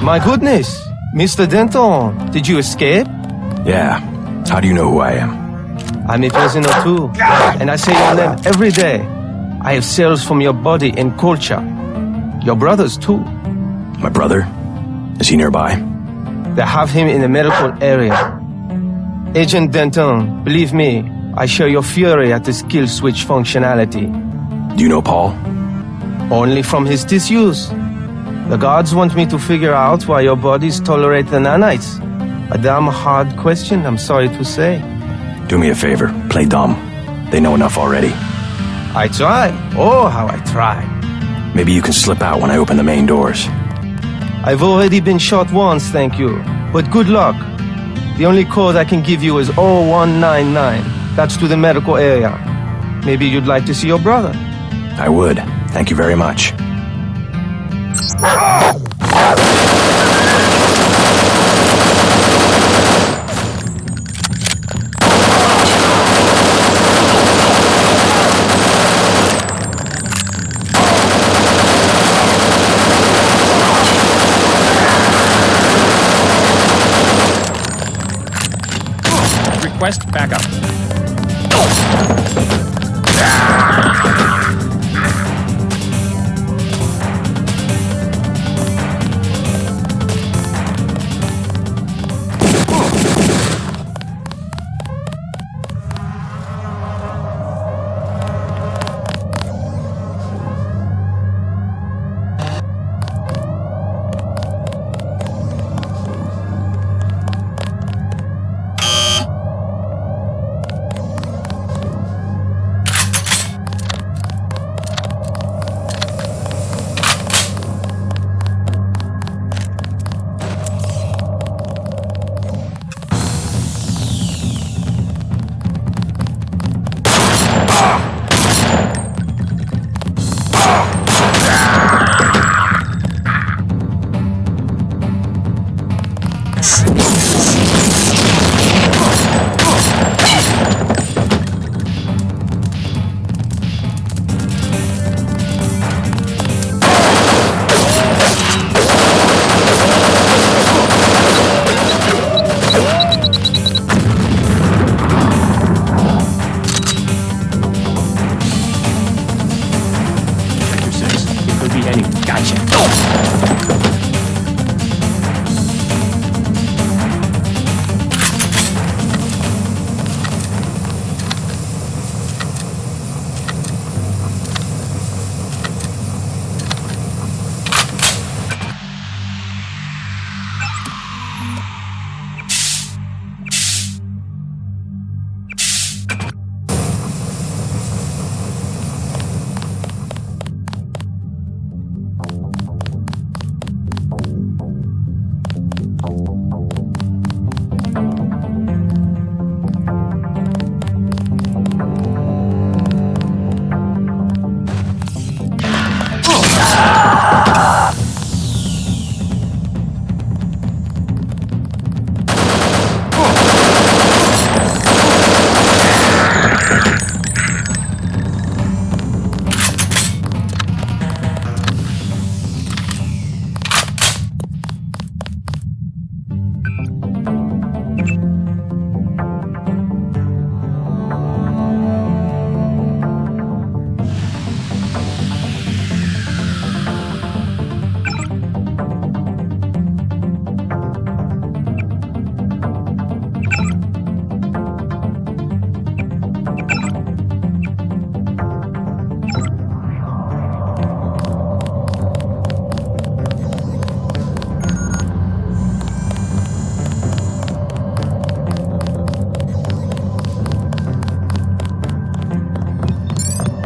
My goodness! Mr. Denton, did you escape? Yeah. How do you know who I am? I'm a prisoner too, and I say your name every day. I have cells from your body and culture. Your brothers too. My brother? Is he nearby? They have him in the medical area. Agent Denton, believe me, I share your fury at this kill switch functionality. Do you know Paul? Only from his disuse. The gods want me to figure out why your bodies tolerate the nanites. A damn hard question, I'm sorry to say. Do me a favor, play dumb. They know enough already. I try. Oh, how I try. Maybe you can slip out when I open the main doors. I've already been shot once, thank you. But good luck. The only code I can give you is 0199. That's to the medical area. Maybe you'd like to see your brother. I would. Thank you very much. Request backup.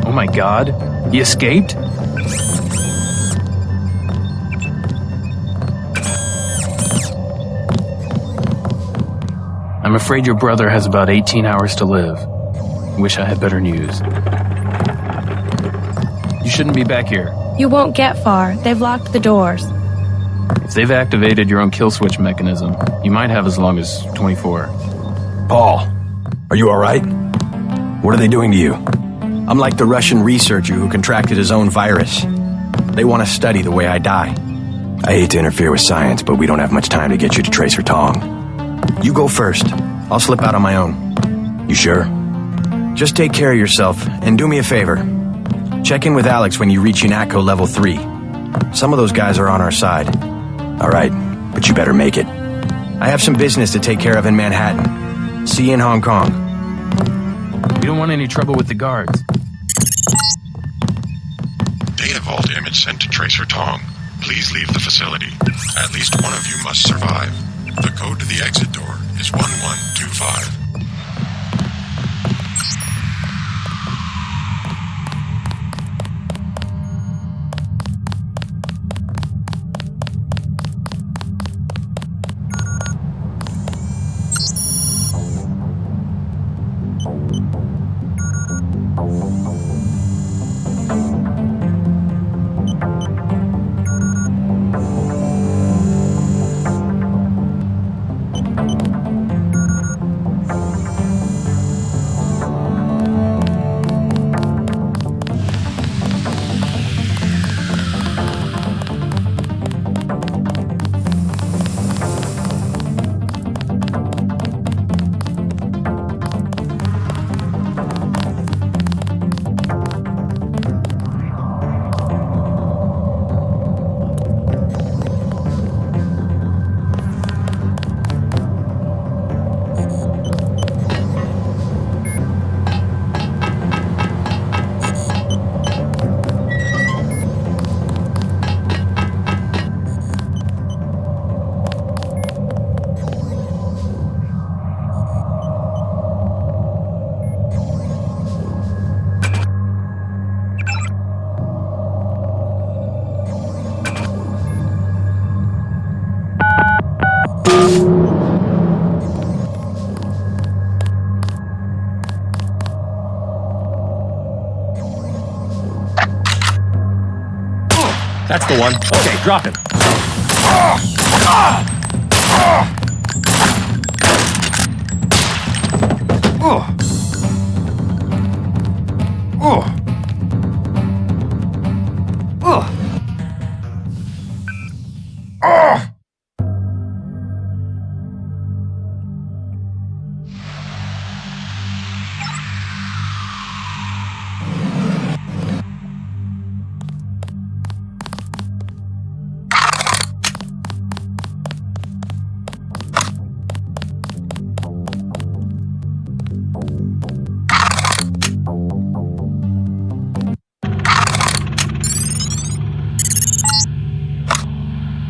Oh my God, he escaped? I'm afraid your brother has about 18 hours to live. Wish I had better news. You shouldn't be back here. You won't get far. They've locked the doors. If they've activated your own kill switch mechanism, you might have as long as 24. Paul, are you all right? What are they doing to you? I'm like the Russian researcher who contracted his own virus. They want to study the way I die. I hate to interfere with science, but we don't have much time to get you to Tracer Tong. You go first. I'll slip out on my own. You sure? Just take care of yourself, and do me a favor. Check in with Alex when you reach UNATCO level 3. Some of those guys are on our side. Alright, but you better make it. I have some business to take care of in Manhattan. See you in Hong Kong. We don't want any trouble with the guards. Data vault image sent to Tracer Tong. Please leave the facility. At least one of you must survive. The code to the exit door is 1125. That's the one. Okay, drop him.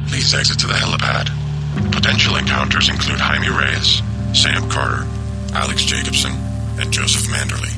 Please exit to the helipad. Potential encounters include Jaime Reyes, Sam Carter, Alex Jacobson, and Joseph Manderley.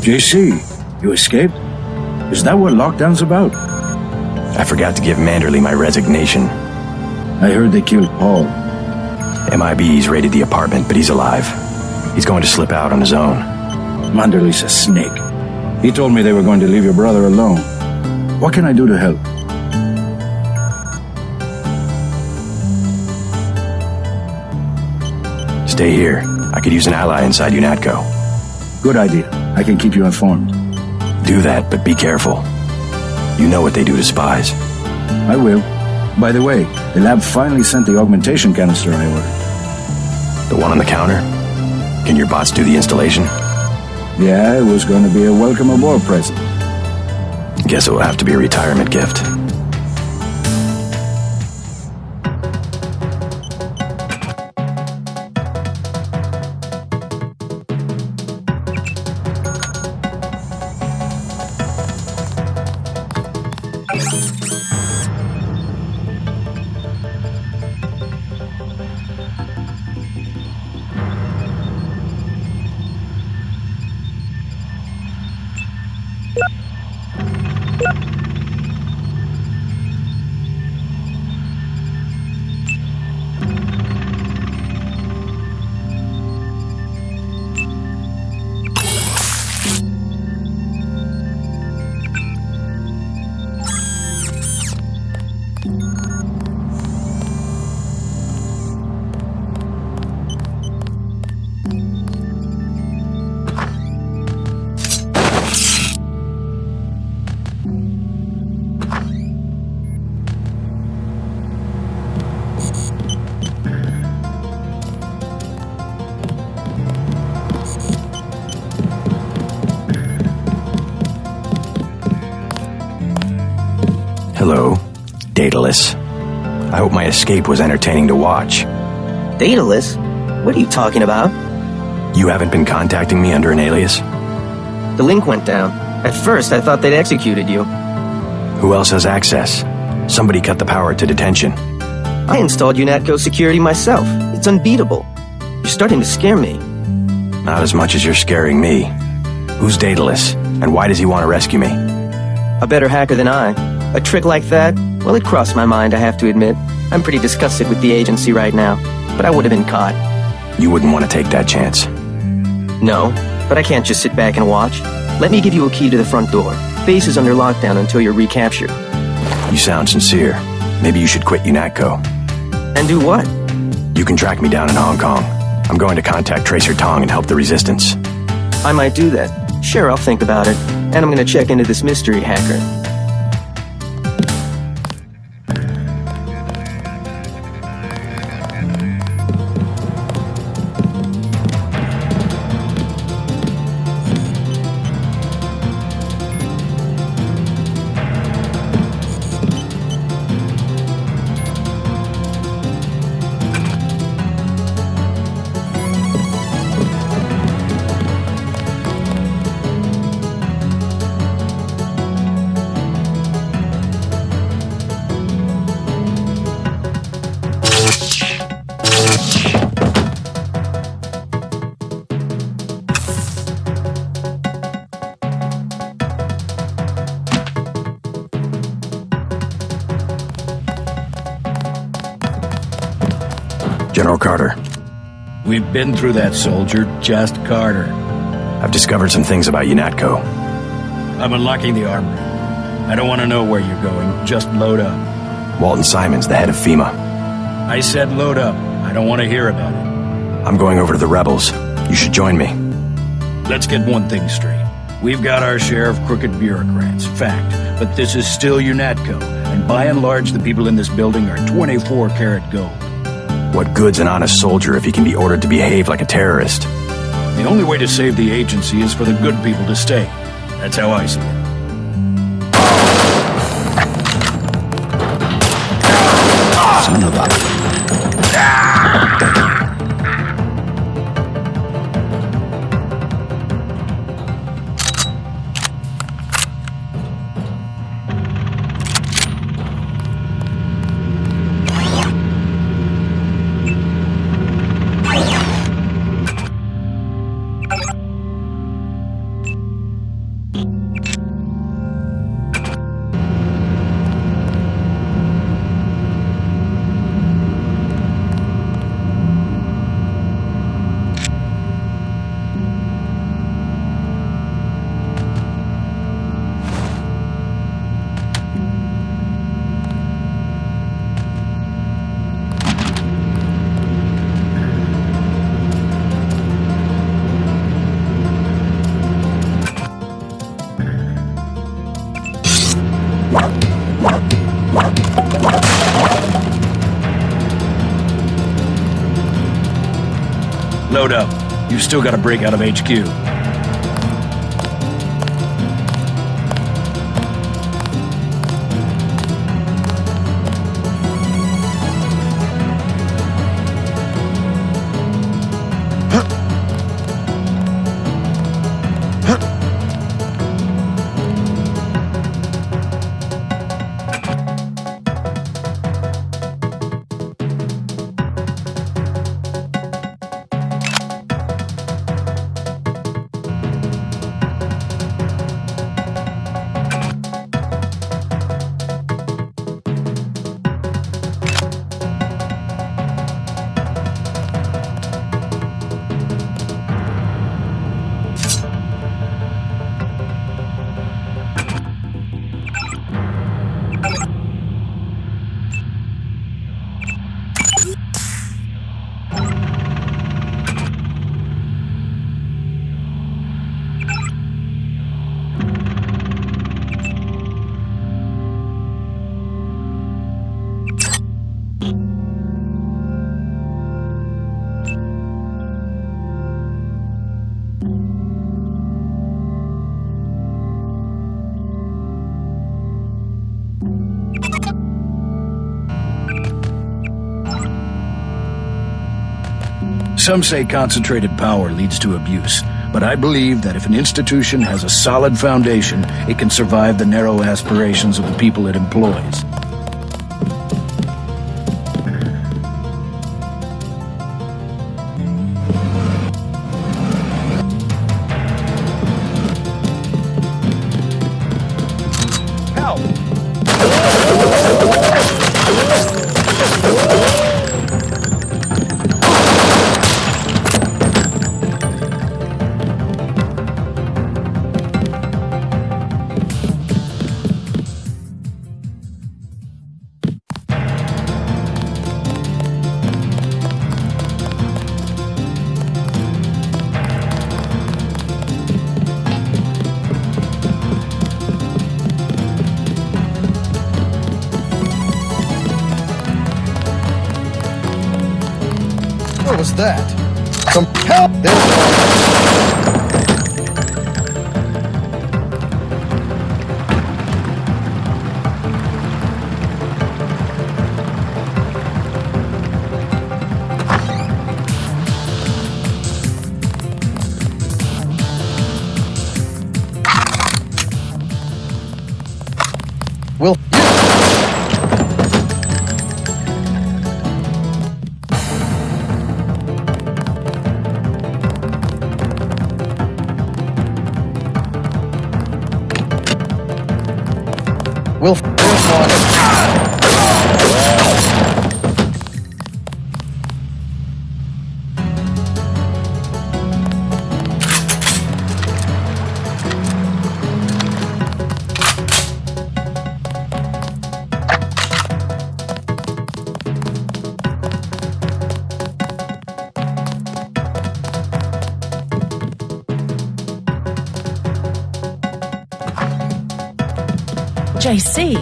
JC, you escaped? Is that what lockdown's about? I forgot to give Manderley my resignation. I heard they killed Paul. MIB's raided the apartment, but he's alive. He's going to slip out on his own. Manderley's a snake. He told me they were going to leave your brother alone. What can I do to help? Stay here. I could use an ally inside UNATCO. Good idea. I can keep you informed. Do that, but be careful. You know what they do to spies. I will. By the way, the lab finally sent the augmentation canister I ordered. The one on the counter? Can your bots do the installation? Yeah, it was going to be a welcome aboard present. Guess it will have to be a retirement gift. Hello, Daedalus. I hope my escape was entertaining to watch. Daedalus? What are you talking about? You haven't been contacting me under an alias? The link went down. At first, I thought they'd executed you. Who else has access? Somebody cut the power to detention. I installed UNATCO security myself. It's unbeatable. You're starting to scare me. Not as much as you're scaring me. Who's Daedalus, and why does he want to rescue me? A better hacker than I. A trick like that? Well, it crossed my mind, I have to admit. I'm pretty disgusted with the agency right now, but I would have been caught. You wouldn't want to take that chance. No, but I can't just sit back and watch. Let me give you a key to the front door. Base is under lockdown until you're recaptured. You sound sincere. Maybe you should quit UNATCO. And do what? You can track me down in Hong Kong. I'm going to contact Tracer Tong and help the Resistance. I might do that. Sure, I'll think about it. And I'm gonna check into this mystery hacker. General Carter, We've been through that, soldier. Just Carter. I've discovered some things about UNATCO. I'm unlocking the armory. I don't want to know where you're going. Just load up. Walton Simons, the head of FEMA. I said load up. I don't want to hear about it. I'm going over to the rebels. You should join me. Let's get one thing straight. We've got our share of crooked bureaucrats, fact. But this is still UNATCO, and by and large the people in this building are 24-karat gold. What good's an honest soldier if he can be ordered to behave like a terrorist? The only way to save the agency is for the good people to stay. That's how I see it. Son of a... You've still got to break out of HQ. Some say concentrated power leads to abuse, but I believe that if an institution has a solid foundation, it can survive the narrow aspirations of the people it employs. What was that? Some help! Will Will JC.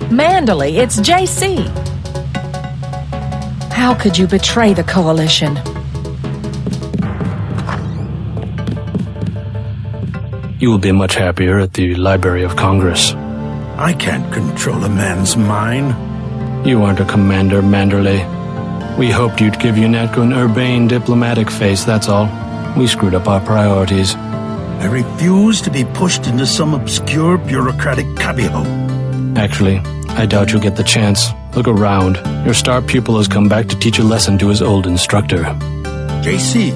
Manderley, it's JC. How could you betray the Coalition? You will be much happier at the Library of Congress. I can't control a man's mind. You aren't a commander, Manderley. We hoped you'd give UNATCO an urbane diplomatic face, that's all. We screwed up our priorities. I refuse to be pushed into some obscure bureaucratic cubbyhole. Actually, I doubt you'll get the chance. Look around. Your star pupil has come back to teach a lesson to his old instructor. JC.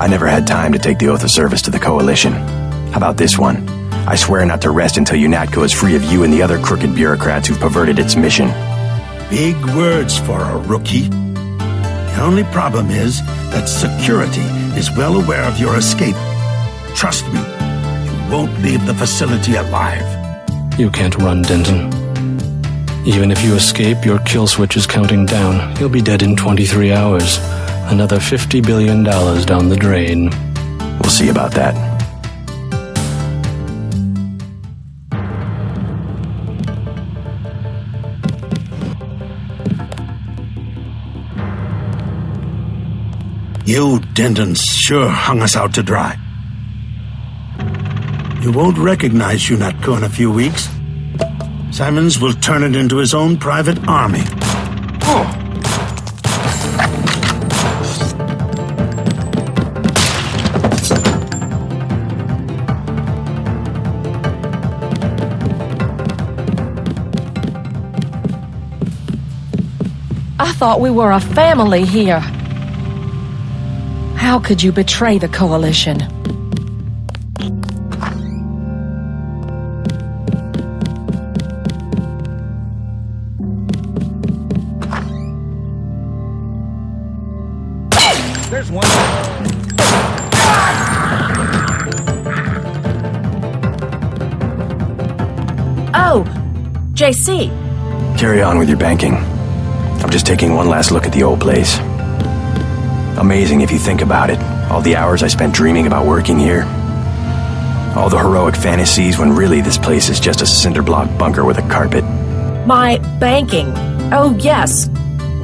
I never had time to take the oath of service to the Coalition. How about this one? I swear not to rest until UNATCO is free of you and the other crooked bureaucrats who've perverted its mission. Big words for a rookie. The only problem is that security is well aware of your escape. Trust me, you won't leave the facility alive. You can't run, Denton. Even if you escape, your kill switch is counting down. You'll be dead in 23 hours. Another $50 billion down the drain. We'll see about that. You Dentons sure hung us out to dry. You won't recognize UNATCO in a few weeks. Simons will turn it into his own private army. I thought we were a family here. How could you betray the Coalition? There's one. Oh, JC. Carry on with your banking. I'm just taking one last look at the old place. Amazing if you think about it. All the hours I spent dreaming about working here. All the heroic fantasies when really this place is just a cinder block bunker with a carpet. My banking. Oh, yes.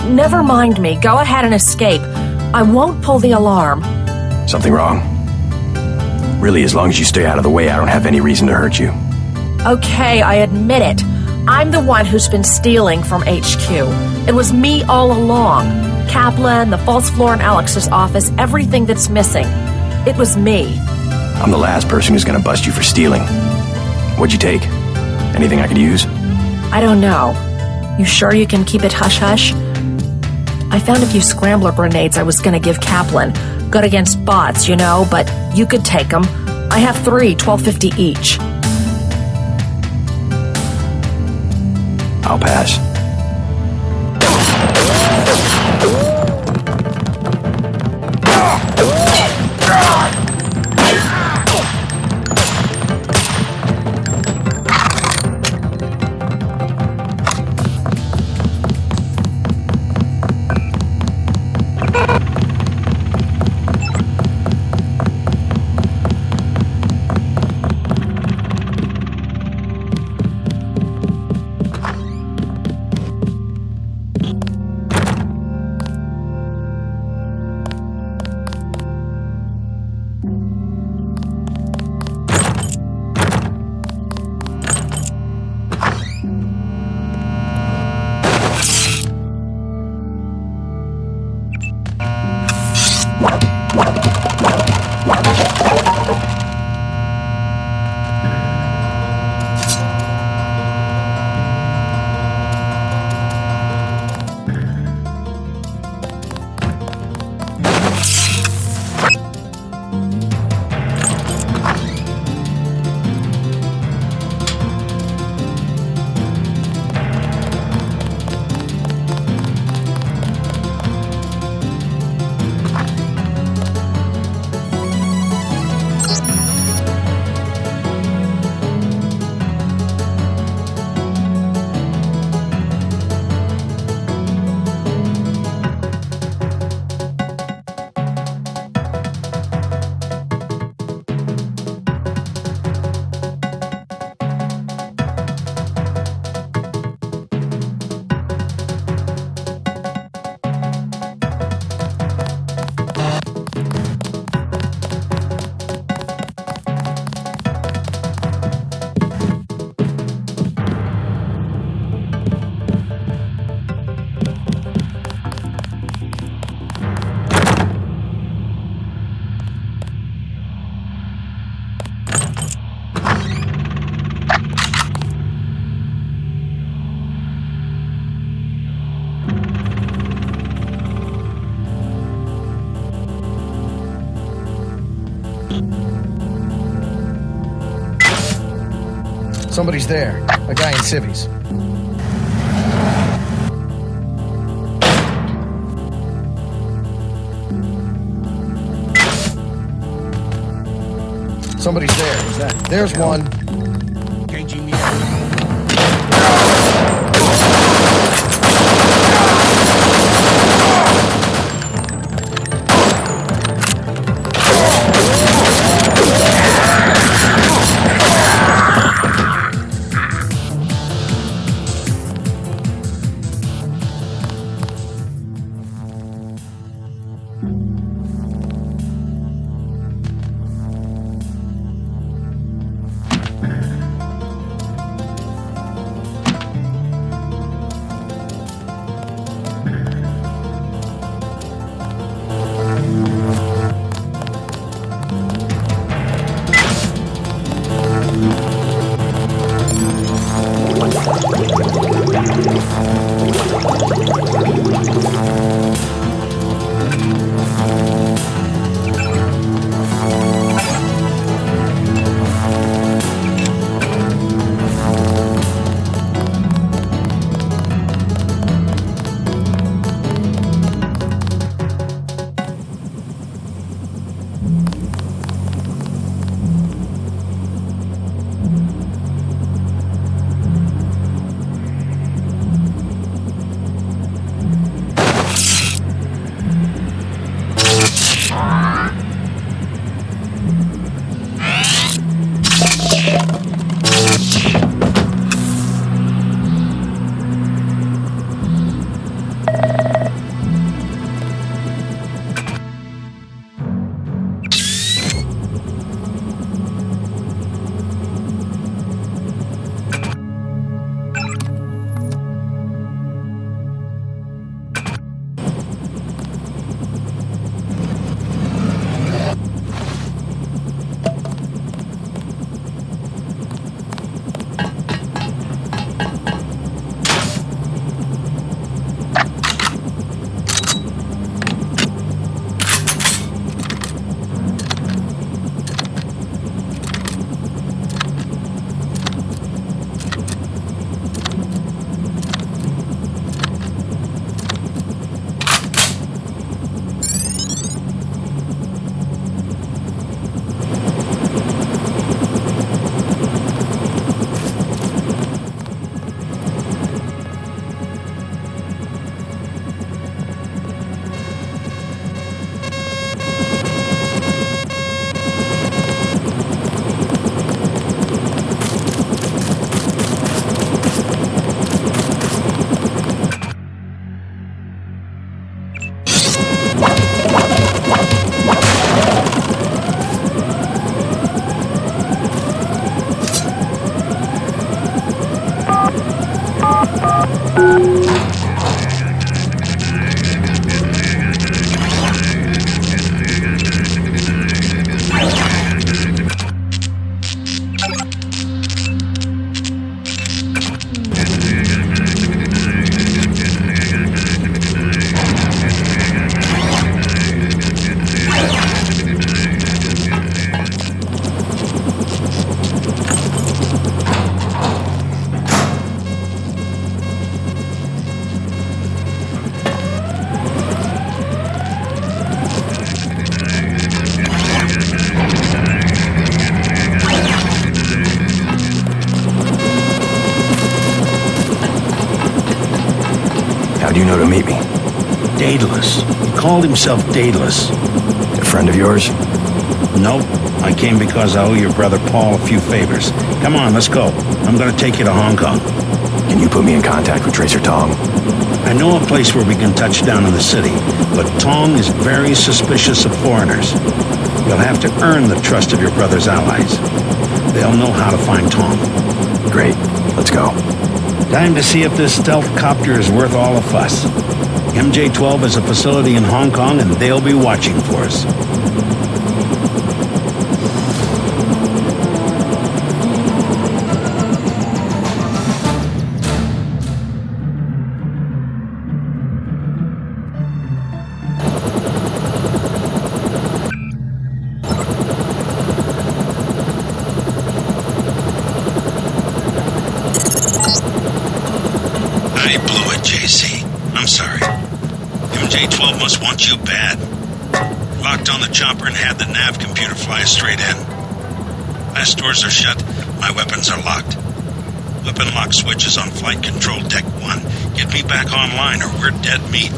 Never mind me. Go ahead and escape. I won't pull the alarm. Something wrong? Really, as long as you stay out of the way, I don't have any reason to hurt you. Okay, I admit it. I'm the one who's been stealing from HQ. It was me all along. Kaplan, the false floor in Alex's office, everything that's missing. It was me. I'm the last person who's gonna bust you for stealing. What'd you take? Anything I could use? I don't know. You sure you can keep it hush-hush? I found a few scrambler grenades I was gonna give Kaplan. Good against bots, you know, but you could take them. I have 3, $12.50 each. I'll pass. Somebody's there. A guy in civvies. Somebody's there. Who's that? There's one. Caging me How'd you know to meet me? Daedalus. He called himself Daedalus. A friend of yours? Nope. I came because I owe your brother Paul a few favors. Come on, let's go. I'm gonna take you to Hong Kong. Can you put me in contact with Tracer Tong? I know a place where we can touch down in the city, but Tong is very suspicious of foreigners. You'll have to earn the trust of your brother's allies. They'll know how to find Tong. Great. Let's go. Time to see if this stealth copter is worth all the fuss. MJ-12 has a facility in Hong Kong, and they'll be watching for us. I blew it, JC. I'm sorry. MJ-12 must want you bad. Locked on the chopper and had the nav computer fly us straight in. Last doors are shut. My weapons are locked. Weapon lock switch is on flight control deck 1. Get me back online or we're dead meat.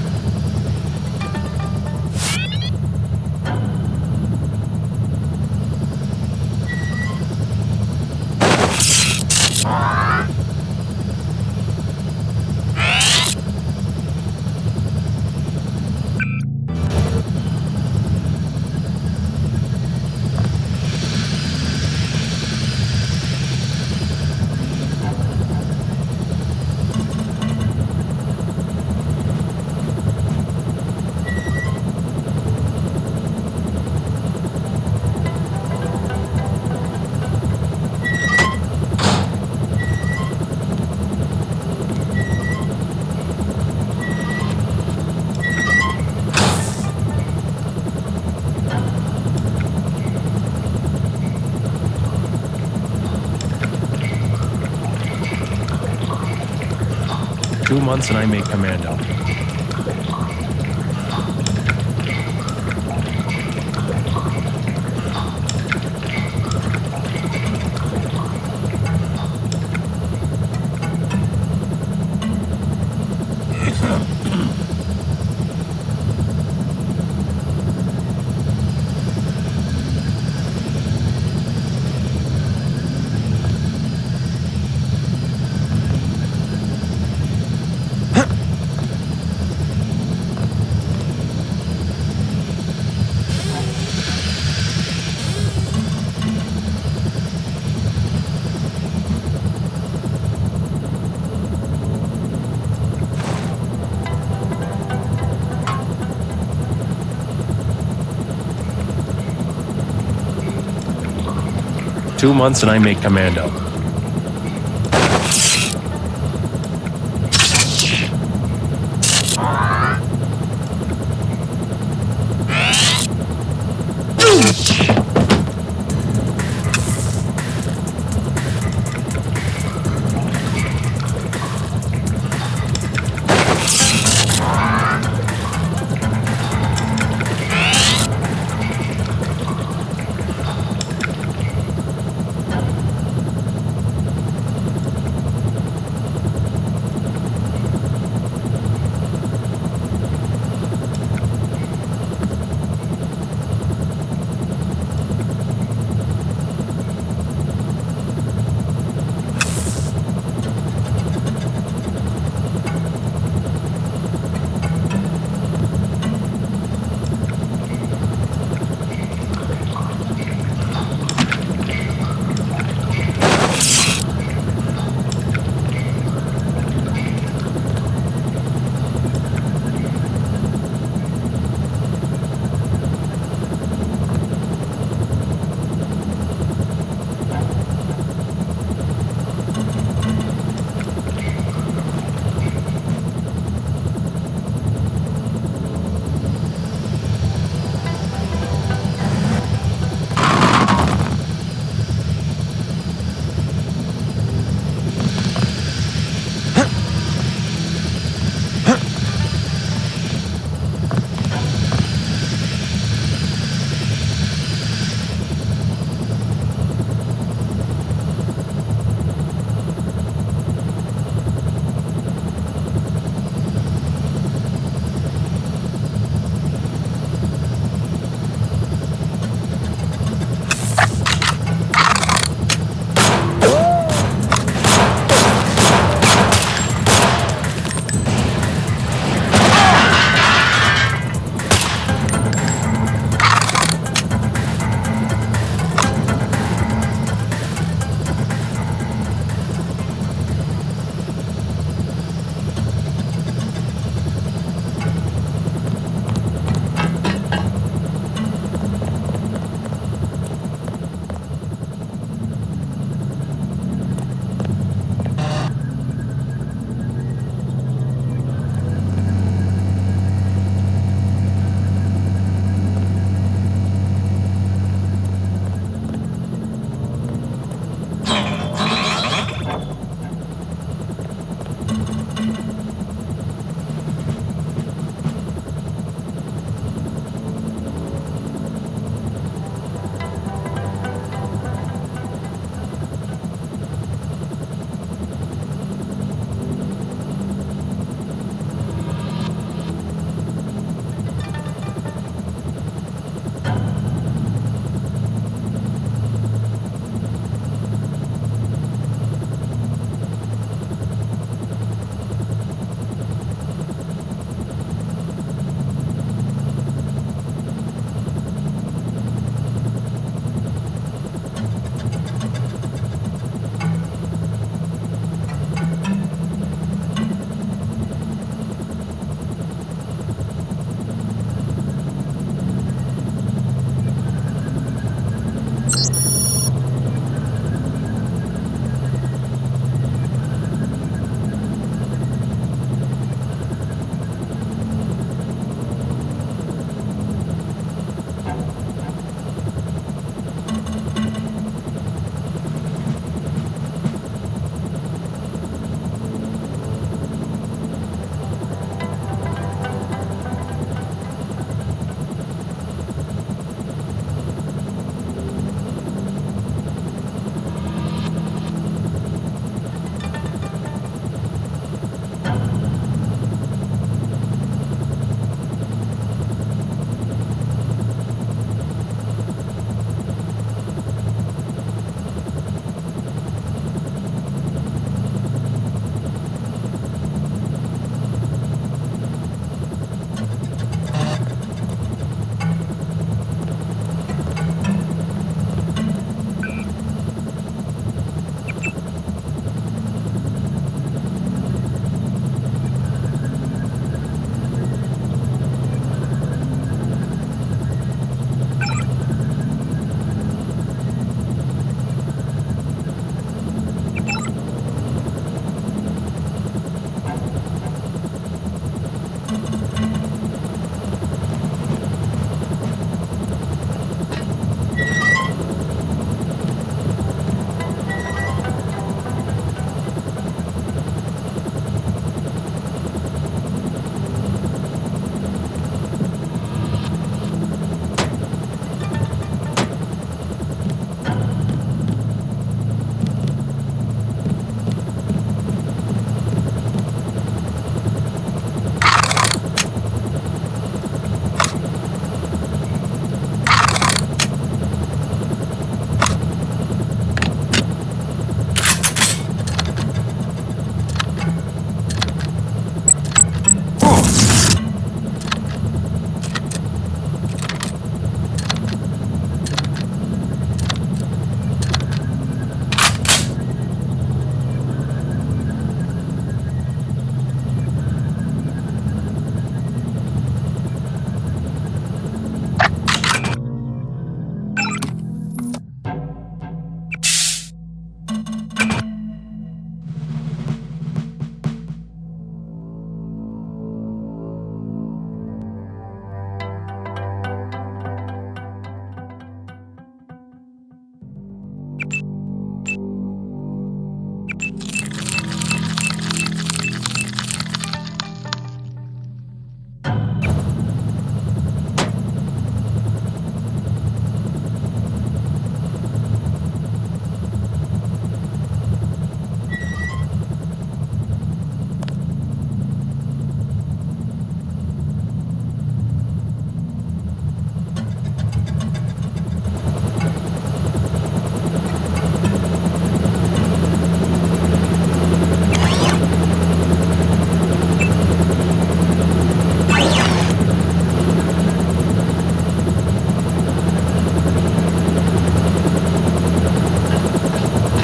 2 months and I make commando. Two months and I make commando.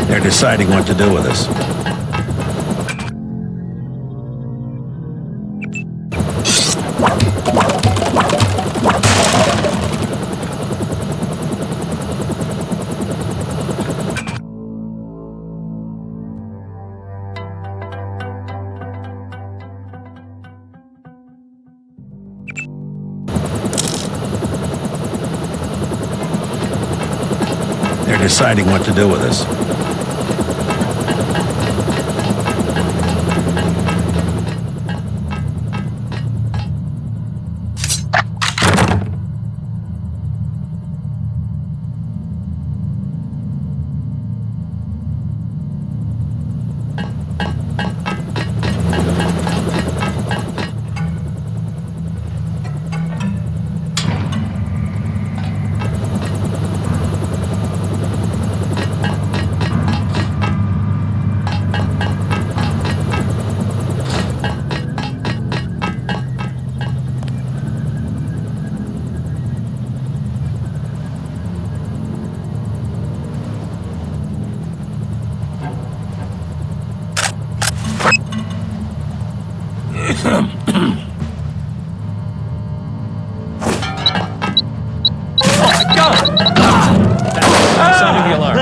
They're deciding what to do with us. They're deciding what to do with us. Sounding the alarm.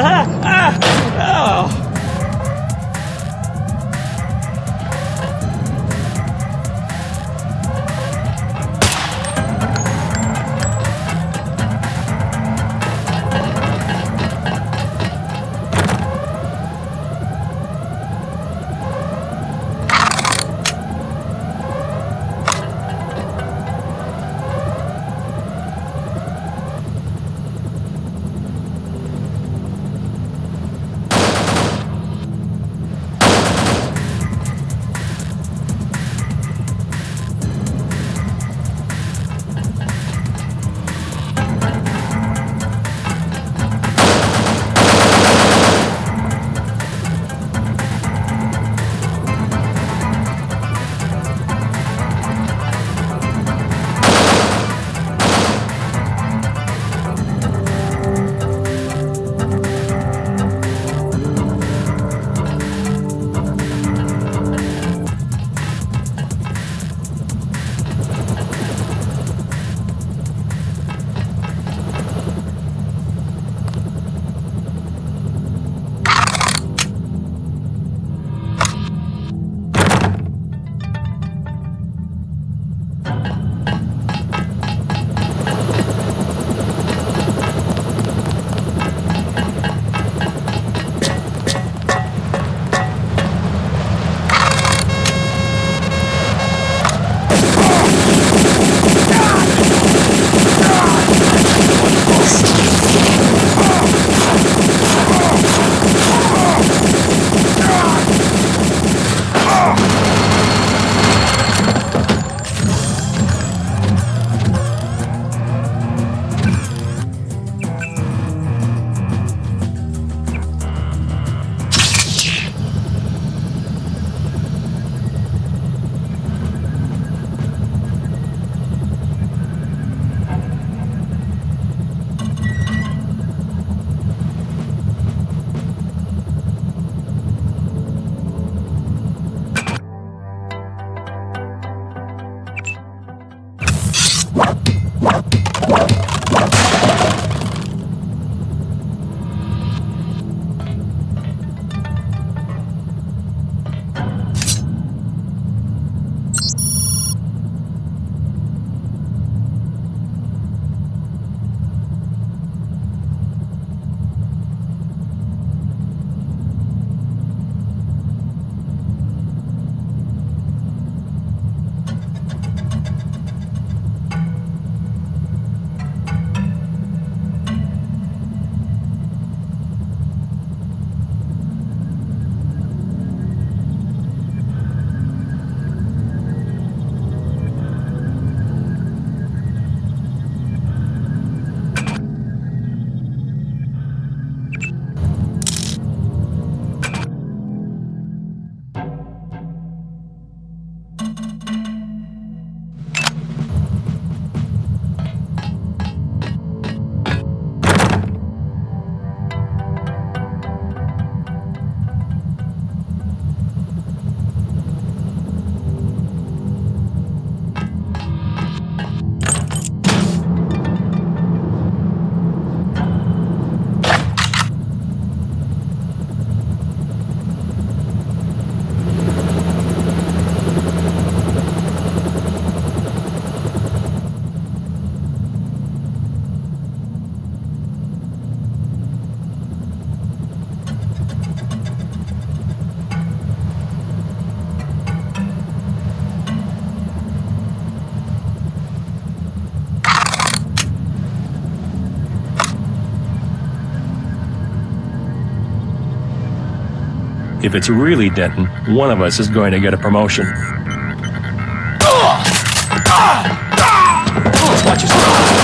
If it's really Denton, one of us is going to get a promotion. Watch yourself.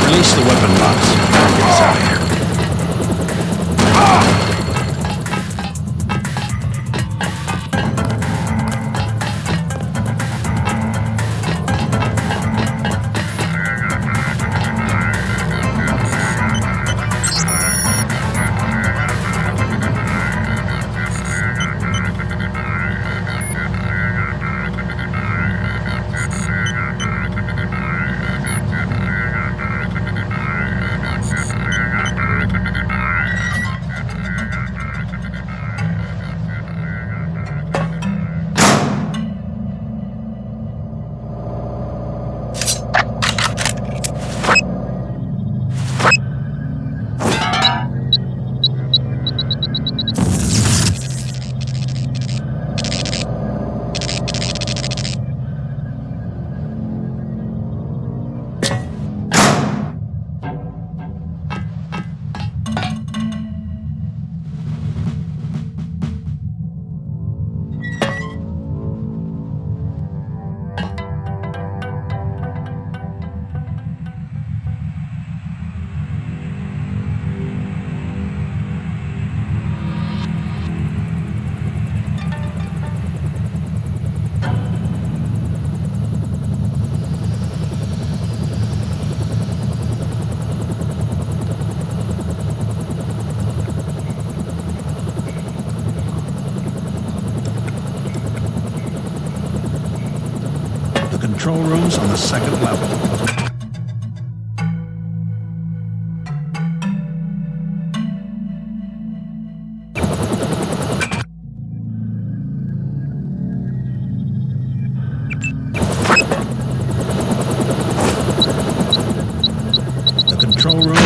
Release the weapon box. Get us out of here. Control rooms on the second level. The control room.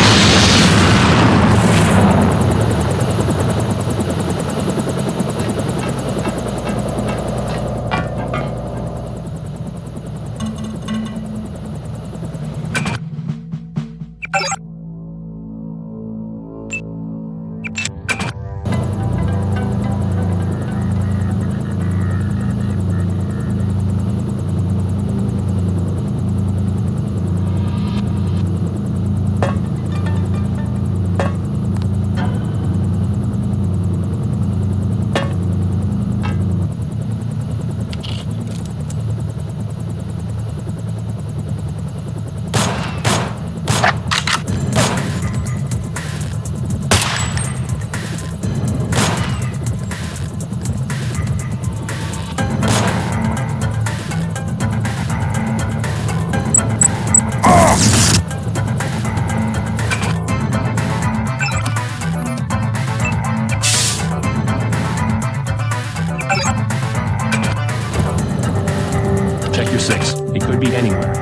6. He could be anywhere.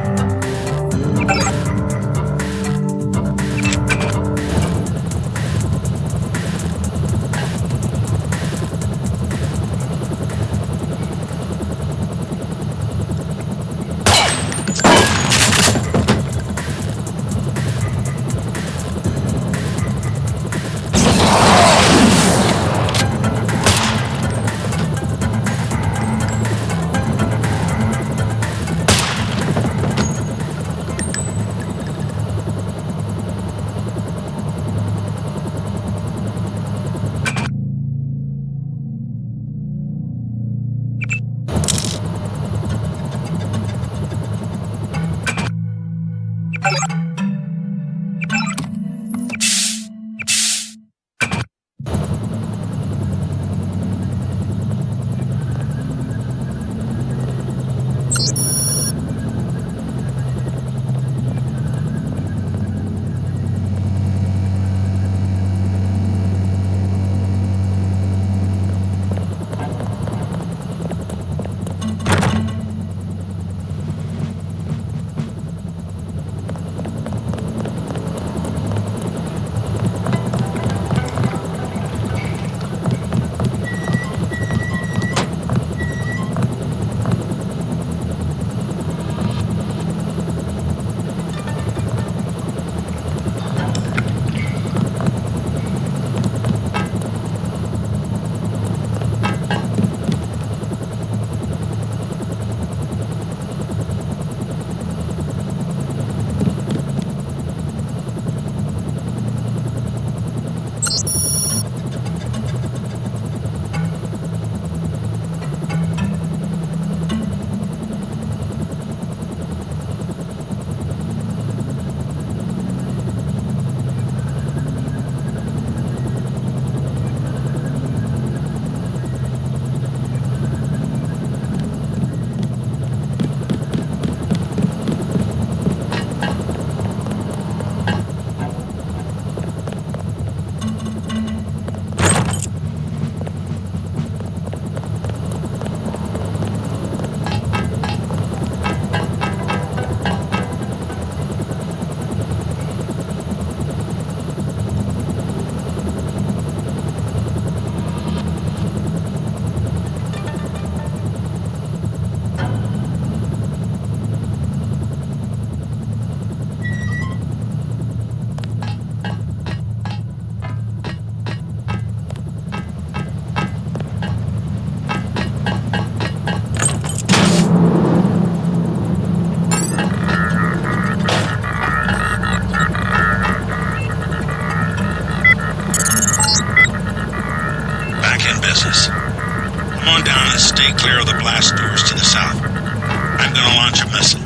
Stay clear of the blast doors to the south. I'm gonna launch a missile.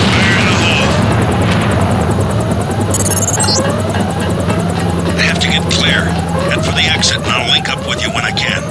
Fire in the hole. I have to get clear. Head for the exit and I'll link up with you when I can.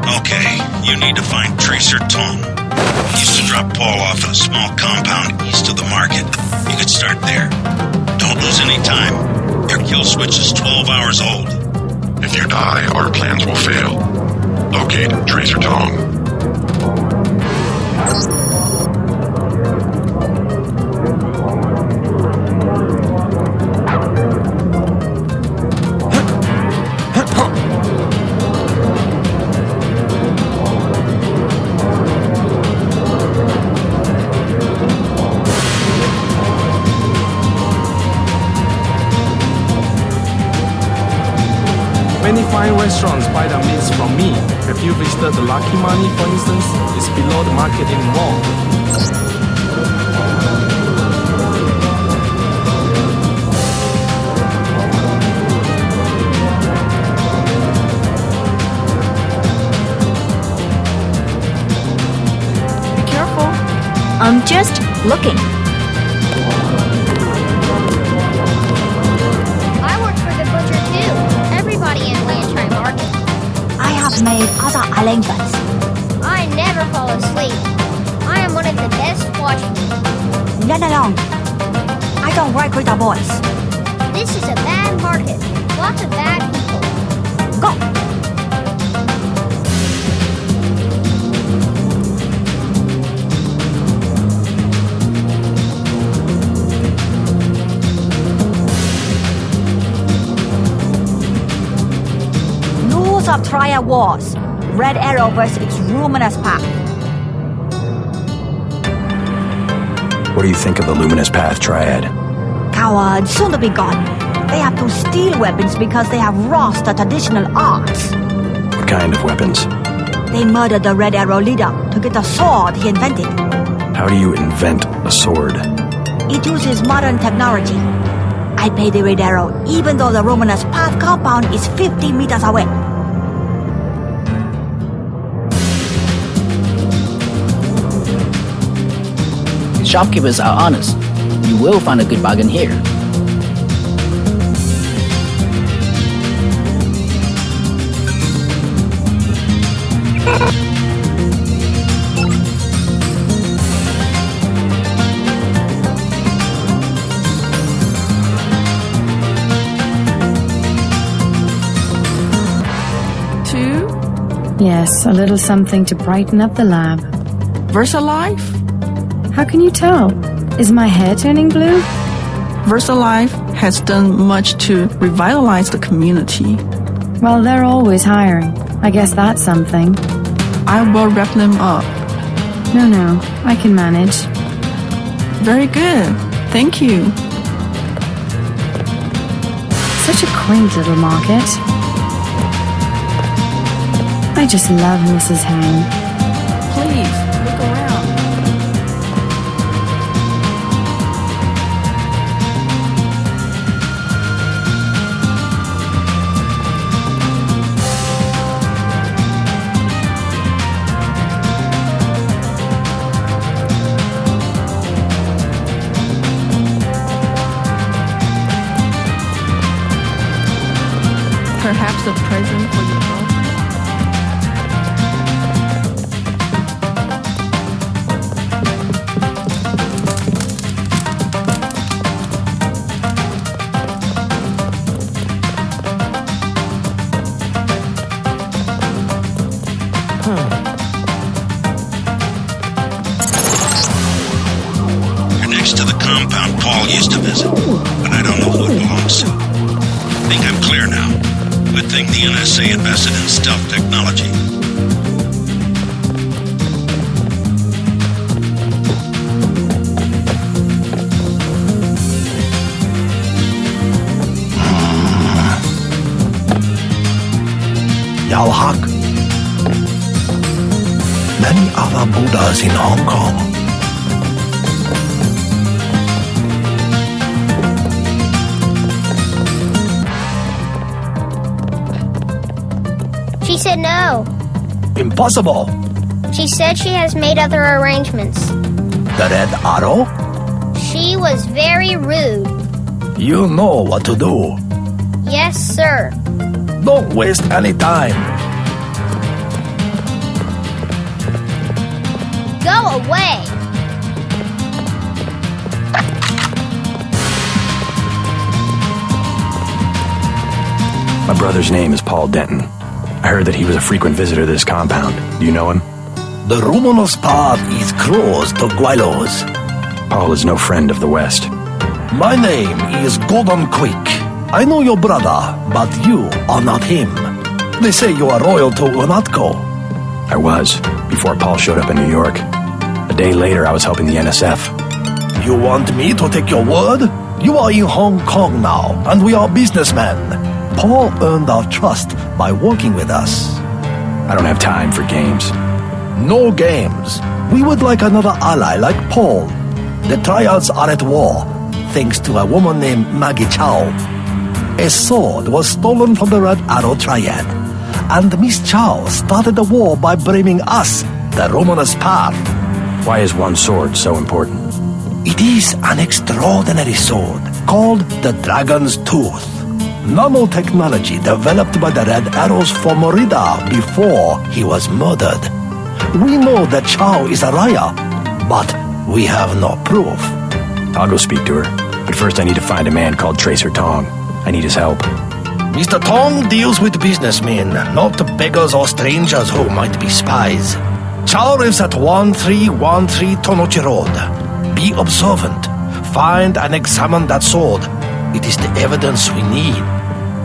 Okay, you need to find Tracer Tong. He used to drop Paul off at a small compound east of the market. You could start there. Don't lose any time. Your kill switch is 12 hours old. If you die, our plans will fail. Locate Tracer Tong. you visited the Lucky Money, for instance, it's below the marketing wall. Be careful. I'm just looking. I work for the butcher too. Everybody in Lantry Market. I have made other arrangements. I never fall asleep. I am one of the best watchmen. Run along. I don't work with the boys. This is a bad market. Lots of bad people. Go. Rules of Triad Wars. Red Arrow versus its Luminous Path. What do you think of the Luminous Path Triad? Cowards, soon to be gone. They have to steal weapons because they have lost the traditional arts. What kind of weapons? They murdered the Red Arrow leader to get the sword he invented. How do you invent a sword? It uses modern technology. I paid the Red Arrow even though the Luminous Path compound is 50 meters away. Shopkeepers are honest. You will find a good bargain here. Two? Yes, a little something to brighten up the lab. VersaLife? How can you tell? Is my hair turning blue? VersaLife has done much to revitalize the community. Well, they're always hiring. I guess that's something. I will wrap them up. No, I can manage. Very good. Thank you. Such a quaint little market. I just love Mrs. Hang. Please, look around. Perhaps a present for your girlfriend? You're next to the compound Paul used to visit, but I don't know who it belongs to. I think I'm clear now. Good thing the NSA invested in stealth technology. Yao Hak. Many other Buddhas in Hong Kong. She said no. Impossible. She said she has made other arrangements. The Red Arrow? She was very rude. You know what to do. Yes, sir. Don't waste any time. Go away. My brother's name is Paul Denton. I heard that he was a frequent visitor to this compound. Do you know him? The Luminous Path is close to Guilos. Paul is no friend of the West. My name is Golden Quick. I know your brother, but you are not him. They say you are loyal to Unatco. I was, before Paul showed up in New York. A day later, I was helping the NSF. You want me to take your word? You are in Hong Kong now, and we are businessmen. Paul earned our trust by working with us. I don't have time for games. No games. We would like another ally like Paul. The Triads are at war, thanks to a woman named Maggie Chow. A sword was stolen from the Red Arrow Triad, and Miss Chow started the war by blaming us, the Romanus Path. Why is one sword so important? It is an extraordinary sword called the Dragon's Tooth. Nanotechnology developed by the Red Arrows for Morida before he was murdered. We know that Chow is a Raya, but we have no proof. I'll go speak to her, but first I need to find a man called Tracer Tong. I need his help. Mr. Tong deals with businessmen, not beggars or strangers who might be spies. Chow lives at 1313 Tonochi Road. Be observant. Find and examine that sword. It is the evidence we need.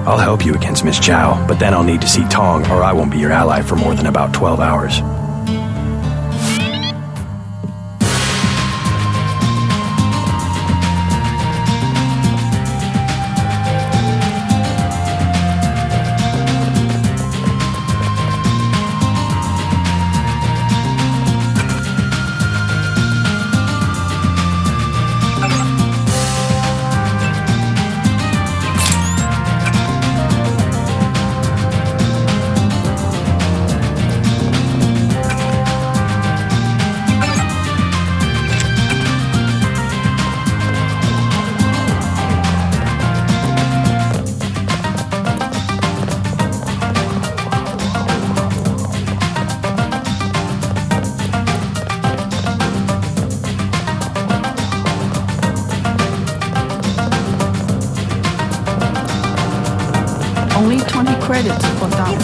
I'll help you against Miss Chow, but then I'll need to see Tong, or I won't be your ally for more than about 12 hours. Only 20 credits for that.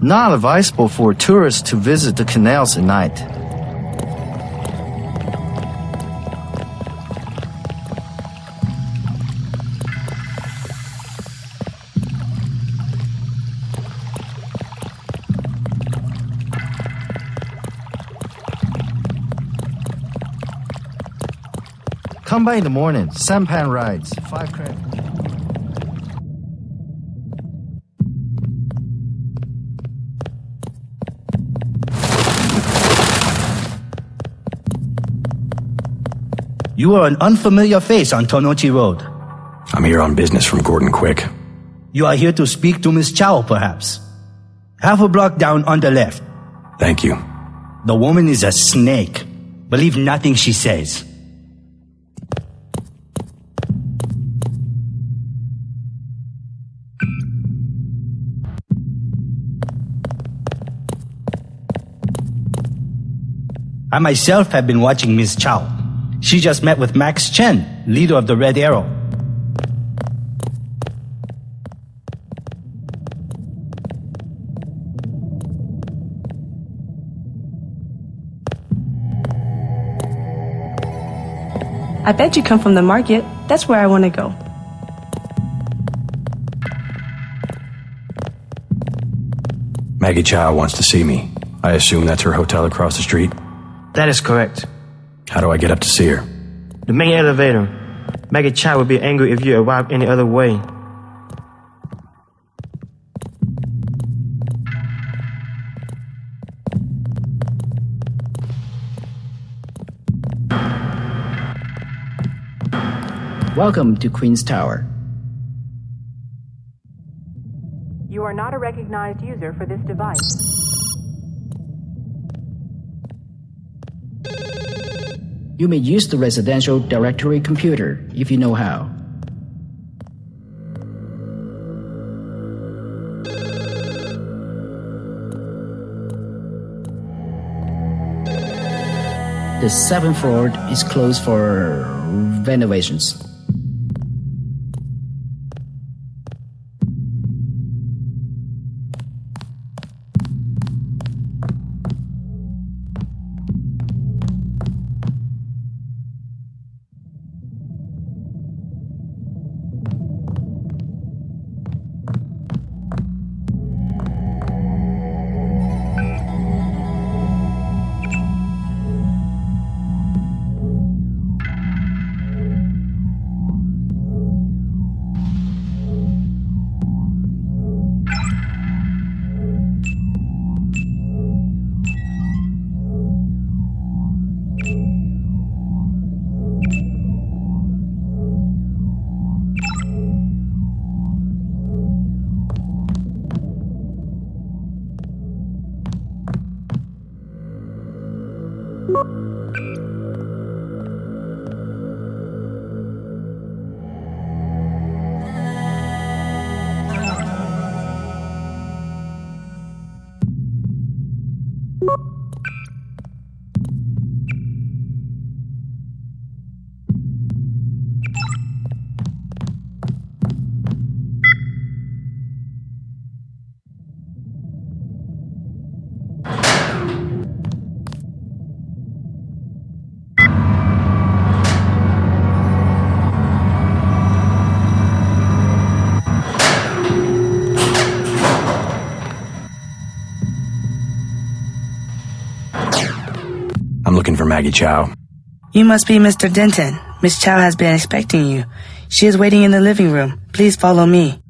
Not advisable for tourists to visit the canals at night. Come by in the morning. Sampan rides. 5 credits. You are an unfamiliar face on Tonochi Road. I'm here on business from Gordon Quick. You are here to speak to Miss Chow, perhaps. Half a block down on the left. Thank you. The woman is a snake. Believe nothing she says. I myself have been watching Miss Chow. She just met with Max Chen, leader of the Red Arrow. I bet you come from the market. That's where I want to go. Maggie Chow wants to see me. I assume that's her hotel across the street? That is correct. How do I get up to see her? The main elevator. Maggie Chow would be angry if you arrived any other way. Welcome to Queen's Tower. You are not a recognized user for this device. You may use the residential directory computer if you know how. The 7th floor is closed for renovations. I'm looking for Maggie Chow. You must be Mr. Denton. Miss Chow has been expecting you. She is waiting in the living room. Please follow me.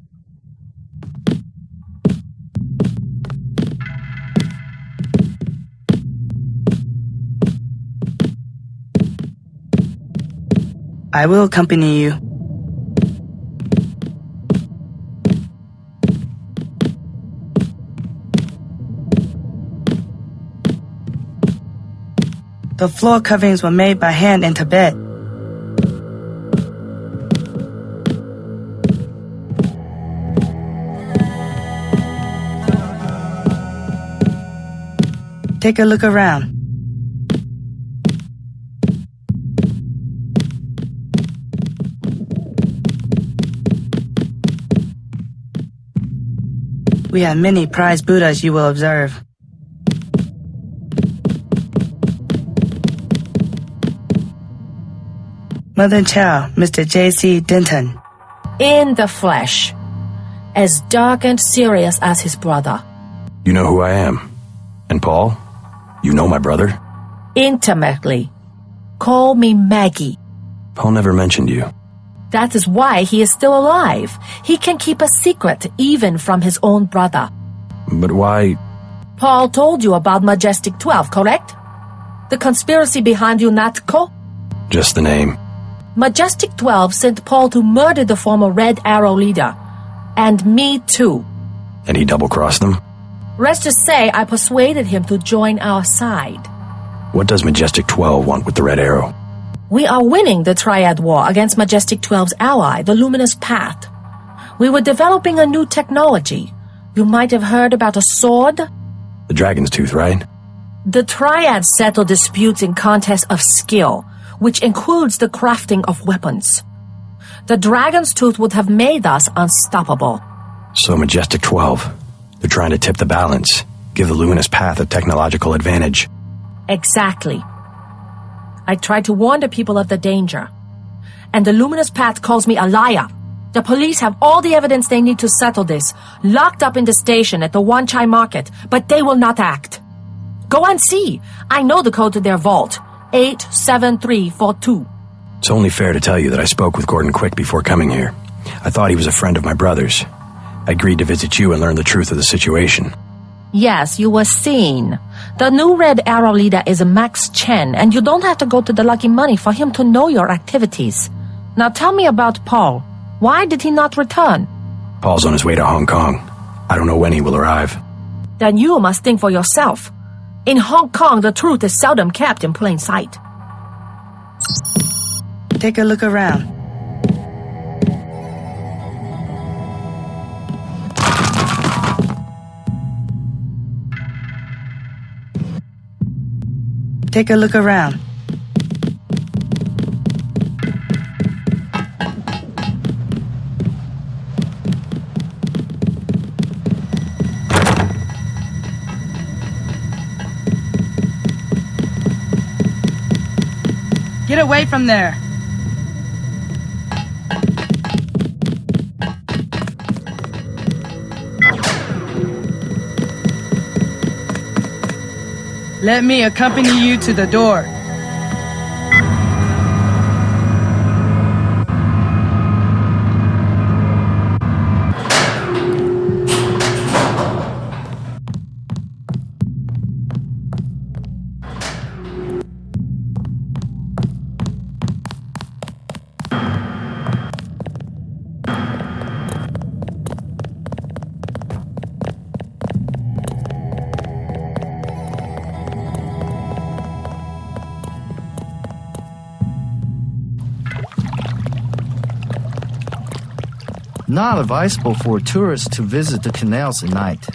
I will accompany you. The floor coverings were made by hand in Tibet. Take a look around. We have many prized Buddhas you will observe. Mother Chow, Mr. J.C. Denton. In the flesh. As dark and serious as his brother. You know who I am. And Paul? You know my brother? Intimately. Call me Maggie. Paul never mentioned you. That is why he is still alive. He can keep a secret even from his own brother. But why? Paul told you about Majestic 12, correct? The conspiracy behind UNATCO? Just the name. Majestic 12 sent Paul to murder the former Red Arrow leader. And me too. And he double-crossed them? Let's just say I persuaded him to join our side. What does Majestic 12 want with the Red Arrow? We are winning the Triad War against Majestic 12's ally, the Luminous Path. We were developing a new technology. You might have heard about a sword? The Dragon's Tooth, right? The Triads settle disputes in contests of skill, which includes the crafting of weapons. The Dragon's Tooth would have made us unstoppable. So Majestic 12, they're trying to tip the balance, give the Luminous Path a technological advantage. Exactly. I tried to warn the people of the danger. And the Luminous Path calls me a liar. The police have all the evidence they need to settle this, locked up in the station at the Wanchai Market, but they will not act. Go and see. I know the code to their vault. 87342. It's only fair to tell you that I spoke with Gordon Quick before coming here. I thought he was a friend of my brother's. I agreed to visit you and learn the truth of the situation. Yes, you were seen. The new Red Arrow leader is Max Chen, and you don't have to go to the Lucky Money for him to know your activities. Now tell me about Paul. Why did he not return? Paul's on his way to Hong Kong. I don't know when he will arrive. Then you must think for yourself. In Hong Kong, the truth is seldom kept in plain sight. Take a look around. Take a look around. Get away from there. Let me accompany you to the door. Not advisable for tourists to visit the canals at night.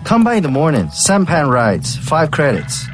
Come by in the morning. Sampan rides, 5 credits.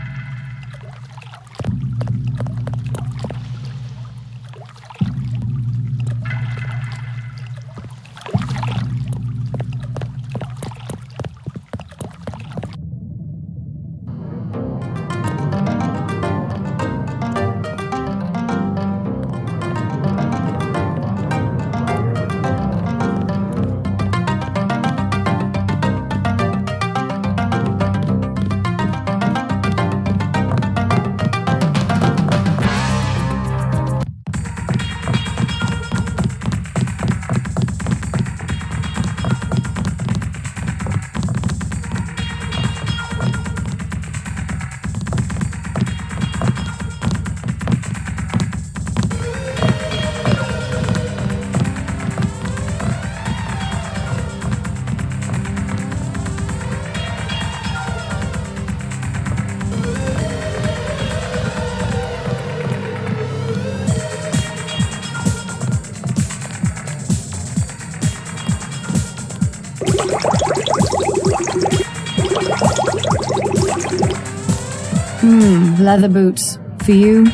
Leather boots. For you,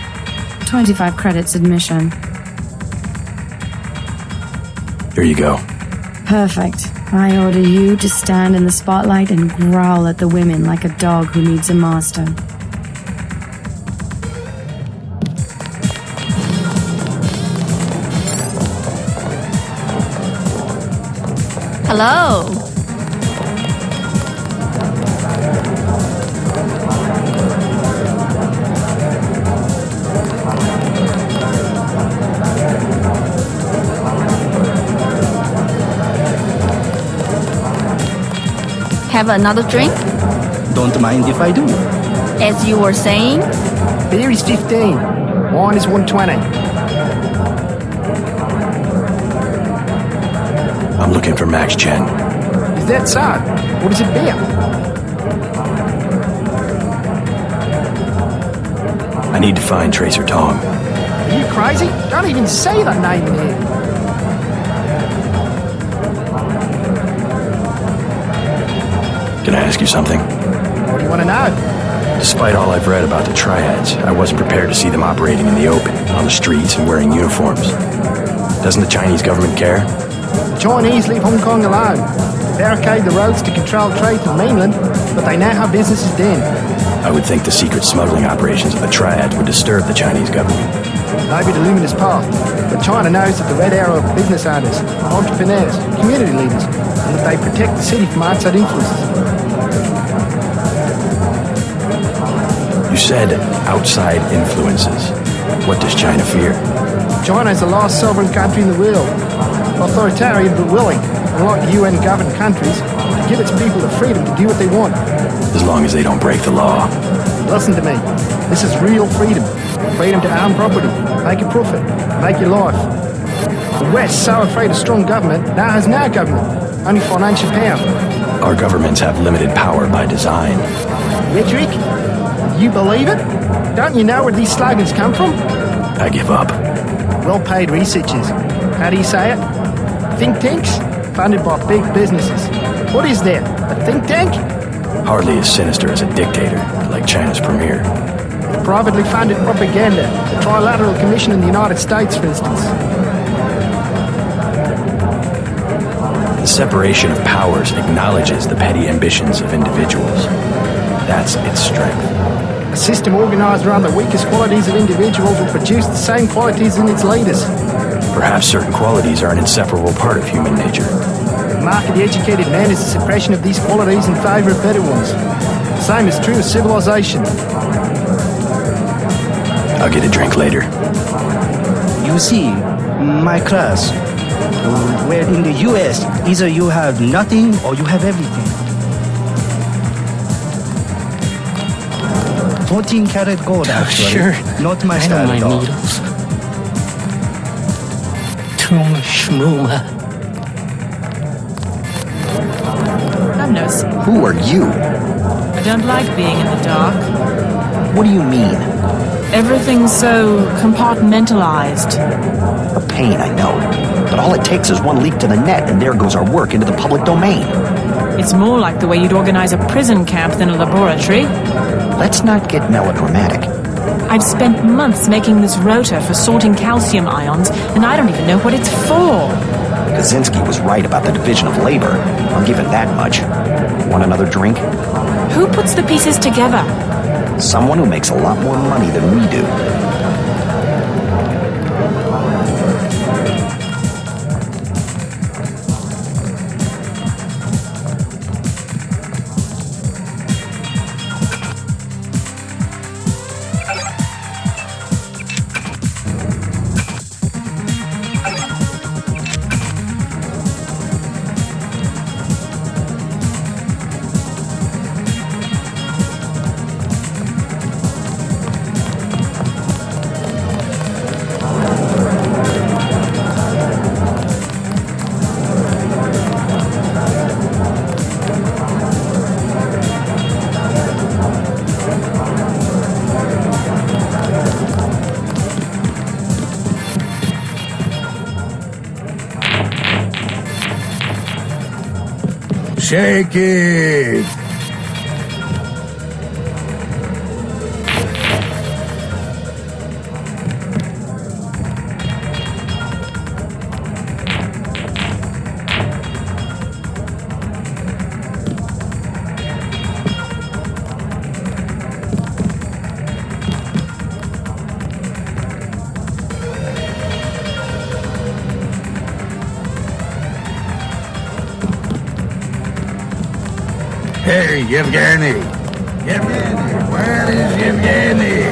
25 credits admission. Here you go. Perfect. I order you to stand in the spotlight and growl at the women like a dog who needs a master. Hello. Have another drink? Don't mind if I do. As you were saying? Beer is 15. Wine is 120. I'm looking for Max Chen. Is that so? What is it beer? I need to find Tracer Tong. Are you crazy? Don't even say that name in here. Can I ask you something? What do you want to know? Despite all I've read about the triads, I wasn't prepared to see them operating in the open, on the streets, and wearing uniforms. Doesn't the Chinese government care? The Chinese leave Hong Kong alone. They barricade the roads to control trade to the mainland, but they now have businesses done. I would think the secret smuggling operations of the triads would disturb the Chinese government. Maybe the luminous path, but China knows that the red arrow of business owners, entrepreneurs, community leaders, and that they protect the city from outside influences. You said outside influences. What does China fear? China is the last sovereign country in the world. Authoritarian but willing, unlike the UN-governed countries, to give its people the freedom to do what they want. As long as they don't break the law. Listen to me. This is real freedom. Freedom to own property, make a profit, make your life. The West, so afraid of strong government, now has no government, only financial power. Our governments have limited power by design. Rhetoric? You believe it? Don't you know where these slogans come from? I give up. Well-paid researchers. How do you say it? Think tanks? Funded by big businesses. What is there? A think tank? Hardly as sinister as a dictator, like China's premier. Privately funded propaganda. The Trilateral Commission in the United States, for instance. The separation of powers acknowledges the petty ambitions of individuals. That's its strength. A system organized around the weakest qualities of individuals will produce the same qualities in its leaders. Perhaps certain qualities are an inseparable part of human nature. The mark of the educated man is the suppression of these qualities in favor of better ones. The same is true of civilization. I'll get a drink later. You see, my class, where in the US, either you have nothing or you have everything. 14 karat gold, actually. Sure. Not my I style don't at mind all. needles. Shroom Shmoom. I'm no. Who are you? I don't like being in the dark. What do you mean? Everything's so compartmentalized. A pain, I know. But all it takes is one leak to the net, and there goes our work into the public domain. It's more like the way you'd organize a prison camp than a laboratory. Let's not get melodramatic. I've spent months making this rotor for sorting calcium ions, and I don't even know what it's for. Kaczynski was right about the division of labor. I'll give it that much. Want another drink? Who puts the pieces together? Someone who makes a lot more money than we do. Shake it! Hey, Yevgeny! Yevgeny! Where is Yevgeny?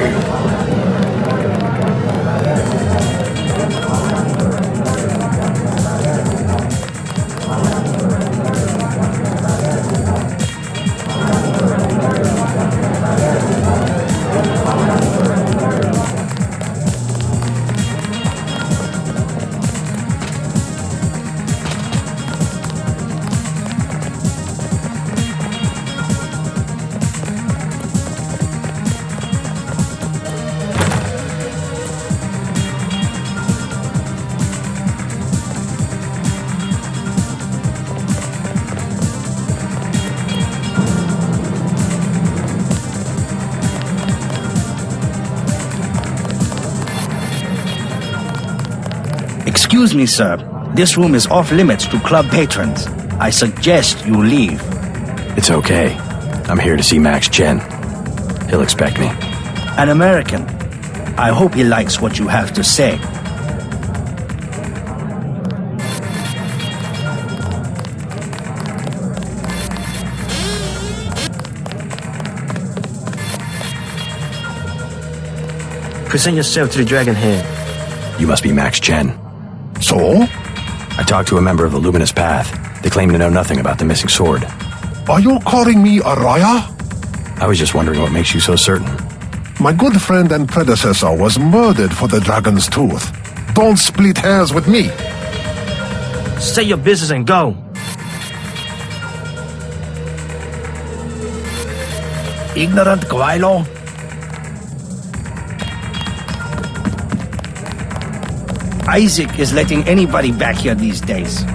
Excuse me, sir. This room is off limits to club patrons. I suggest you leave. It's okay. I'm here to see Max Chen. He'll expect me. An American. I hope he likes what you have to say. Present yourself to the dragon here. You must be Max Chen. So? I talked to a member of the Luminous Path. They claim to know nothing about the missing sword. Are you calling me a liar? I was just wondering what makes you so certain. My good friend and predecessor was murdered for the dragon's tooth. Don't split hairs with me. Say your business and go. Ignorant Gwailo. Isaac is letting anybody back here these days.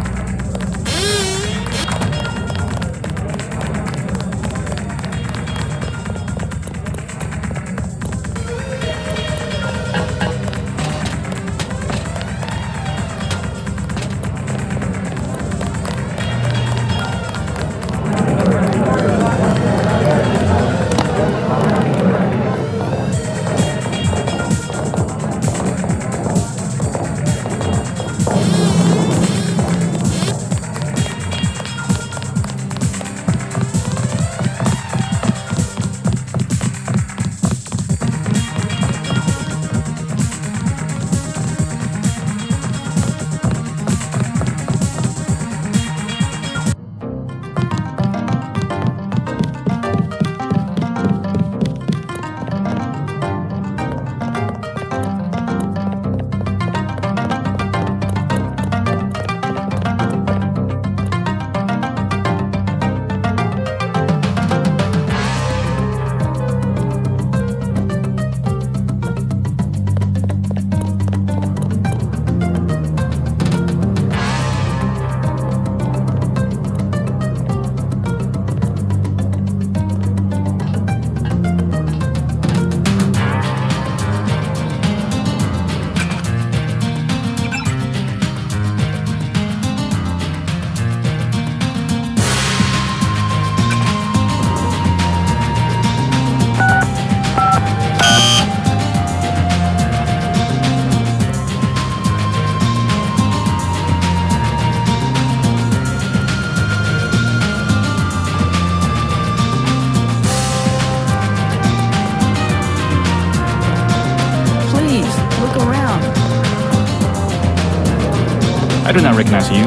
do not recognize you.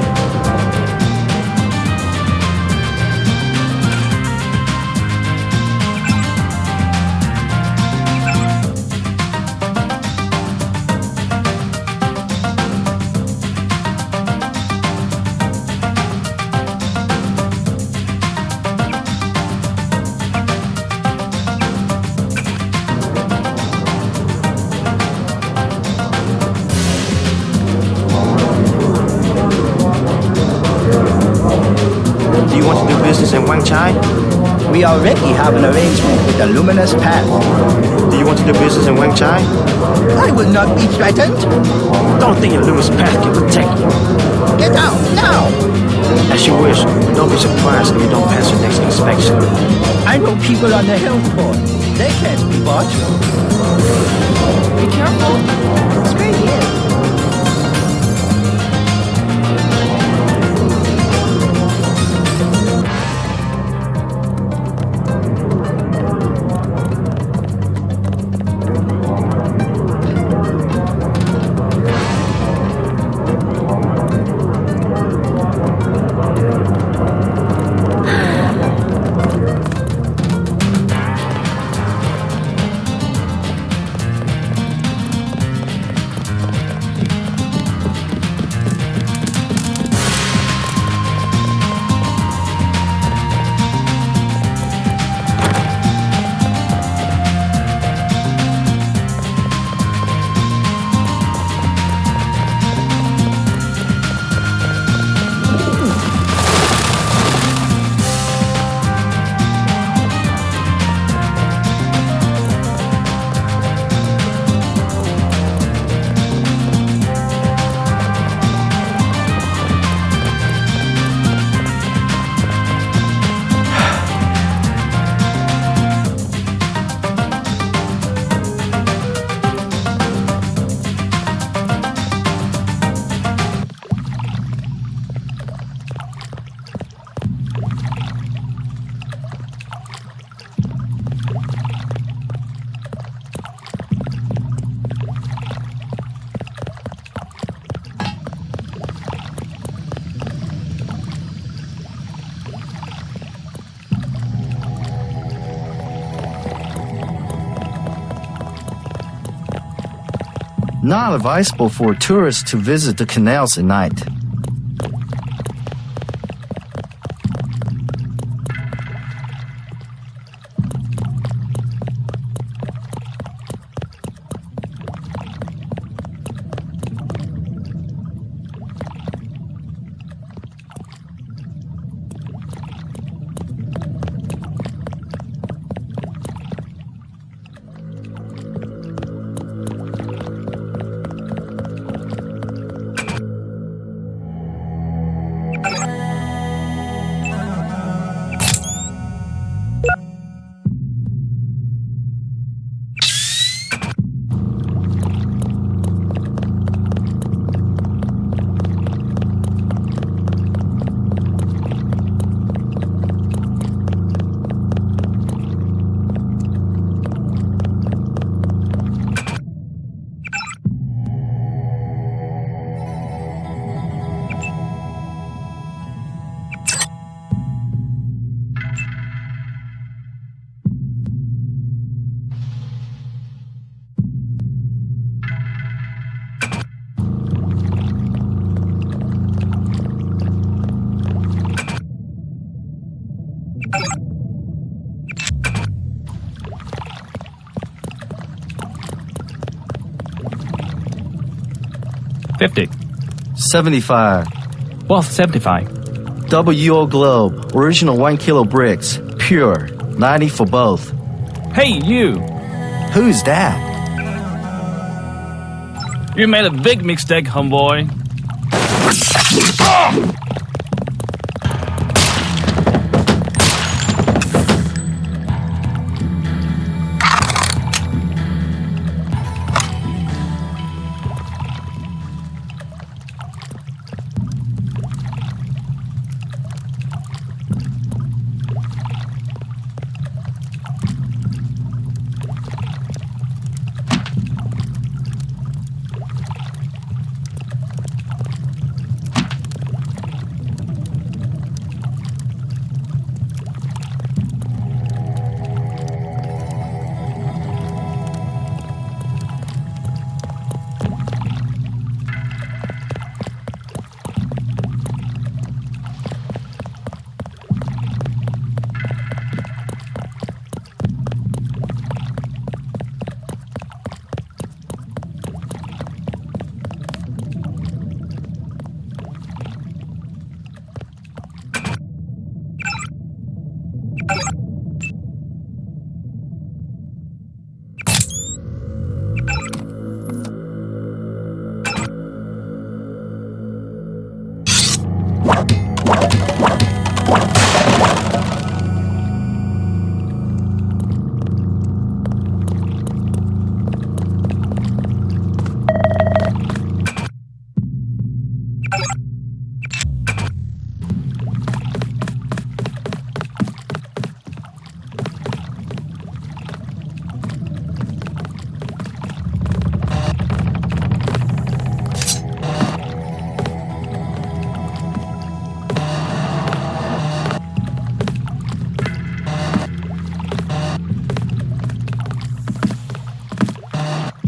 In Wang Chai? We already have an arrangement with the Luminous Path. Do you want to do business in Wang Chai? I will not be threatened. Don't think your Luminous Path can protect you. Get out now! As you wish, but don't be surprised if you don't pass your next inspection. I know people on the Hillport. They can't be bought. Be careful. Straight in. Not advisable for tourists to visit the canals at night. $50. 75. Both 75. WO Globe, original 1 kilo bricks, pure, 90 for both. Hey, you! Who's that? You made a big mistake, homeboy.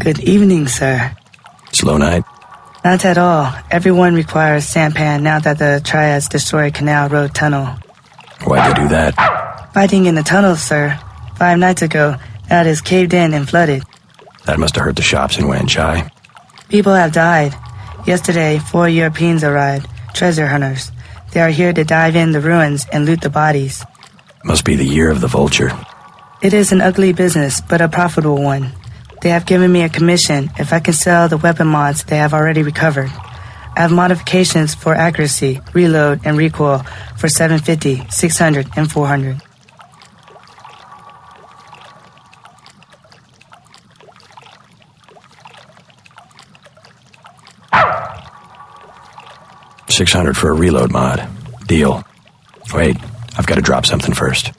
Good evening, sir. Slow night? Not at all. Everyone requires sampan now that the Triads destroyed Canal Road Tunnel. Why'd they do that? Fighting in the tunnel, sir. 5 nights ago, now it is caved in and flooded. That must have hurt the shops in Wan Chai. People have died. Yesterday, 4 Europeans arrived, treasure hunters. They are here to dive in the ruins and loot the bodies. Must be the year of the vulture. It is an ugly business, but a profitable one. They have given me a commission if I can sell the weapon mods they have already recovered. I have modifications for accuracy, reload, and recoil for 750, 600, and 400. $600 for a reload mod. Deal. Wait, I've got to drop something first.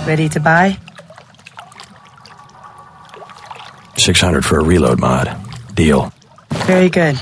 Ready to buy? $600 for a reload mod. Deal. Very good.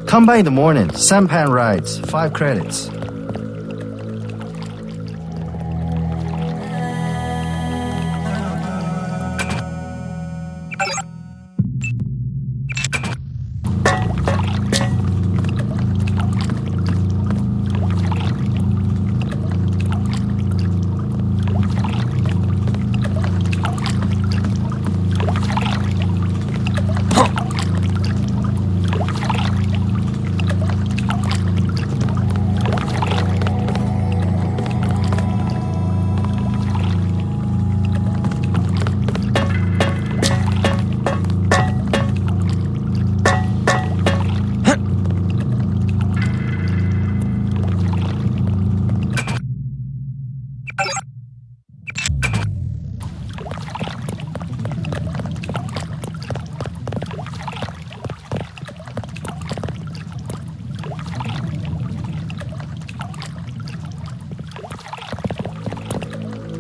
Come by in the morning. Sampan rides. 5 credits.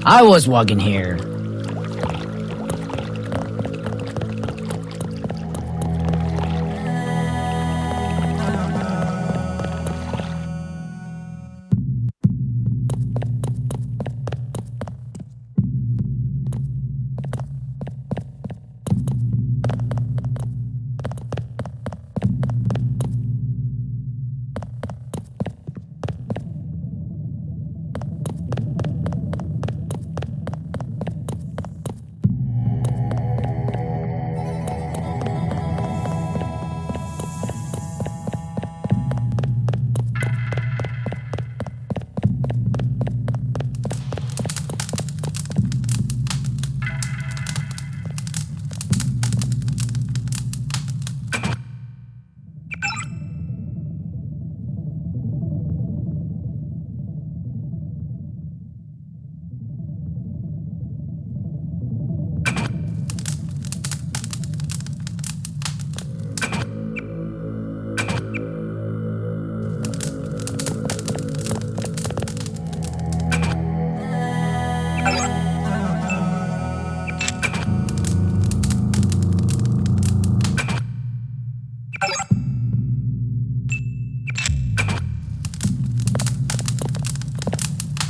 I was walking here.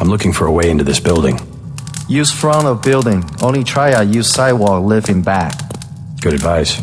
I'm looking for a way into this building. Use front of building. Only triad use sidewalk live in back. Good advice.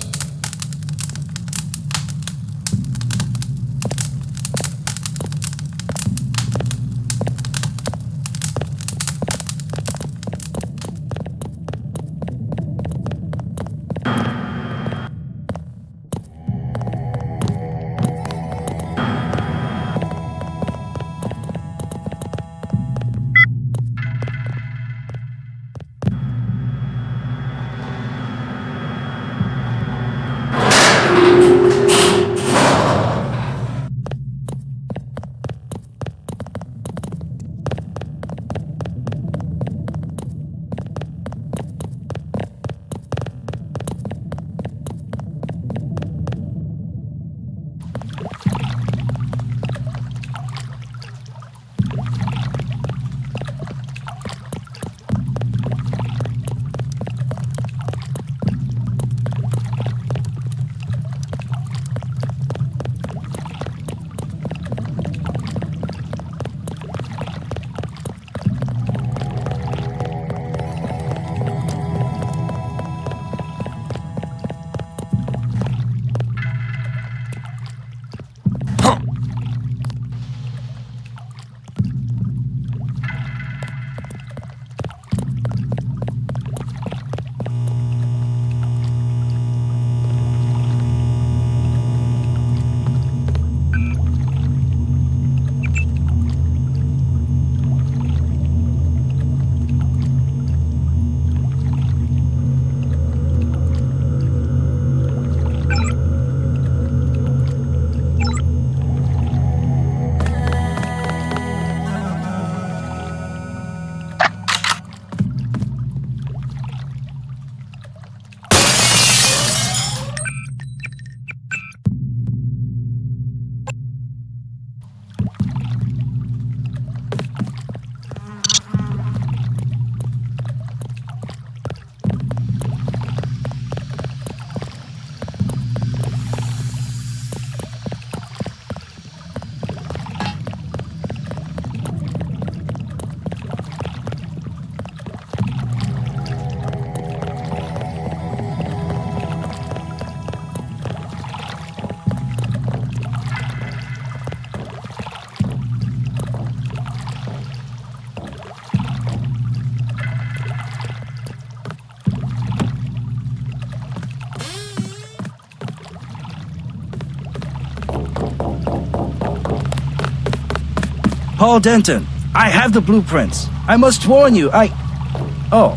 Paul Denton, I have the blueprints. I must warn you, Oh.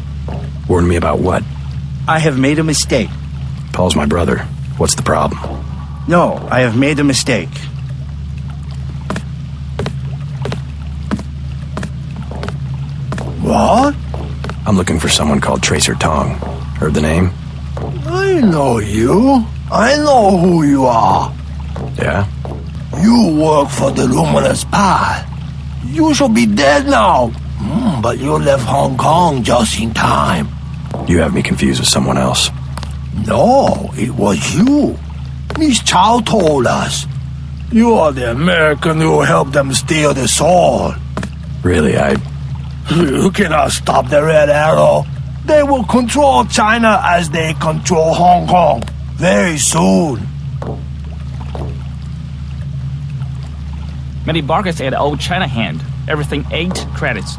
Warn me about what? I have made a mistake. Paul's my brother. What's the problem? No, I have made a mistake. What? I'm looking for someone called Tracer Tong. Heard the name? I know you. I know who you are. Yeah? You work for the Luminous Path. You should be dead now. But you left Hong Kong just in time. You have me confused with someone else. No, it was you. Miss Chow told us. You are the American who helped them steal the soul. Really, You cannot stop the Red Arrow. They will control China as they control Hong Kong very soon. Many bargains at Old China Hand. Everything 8 credits.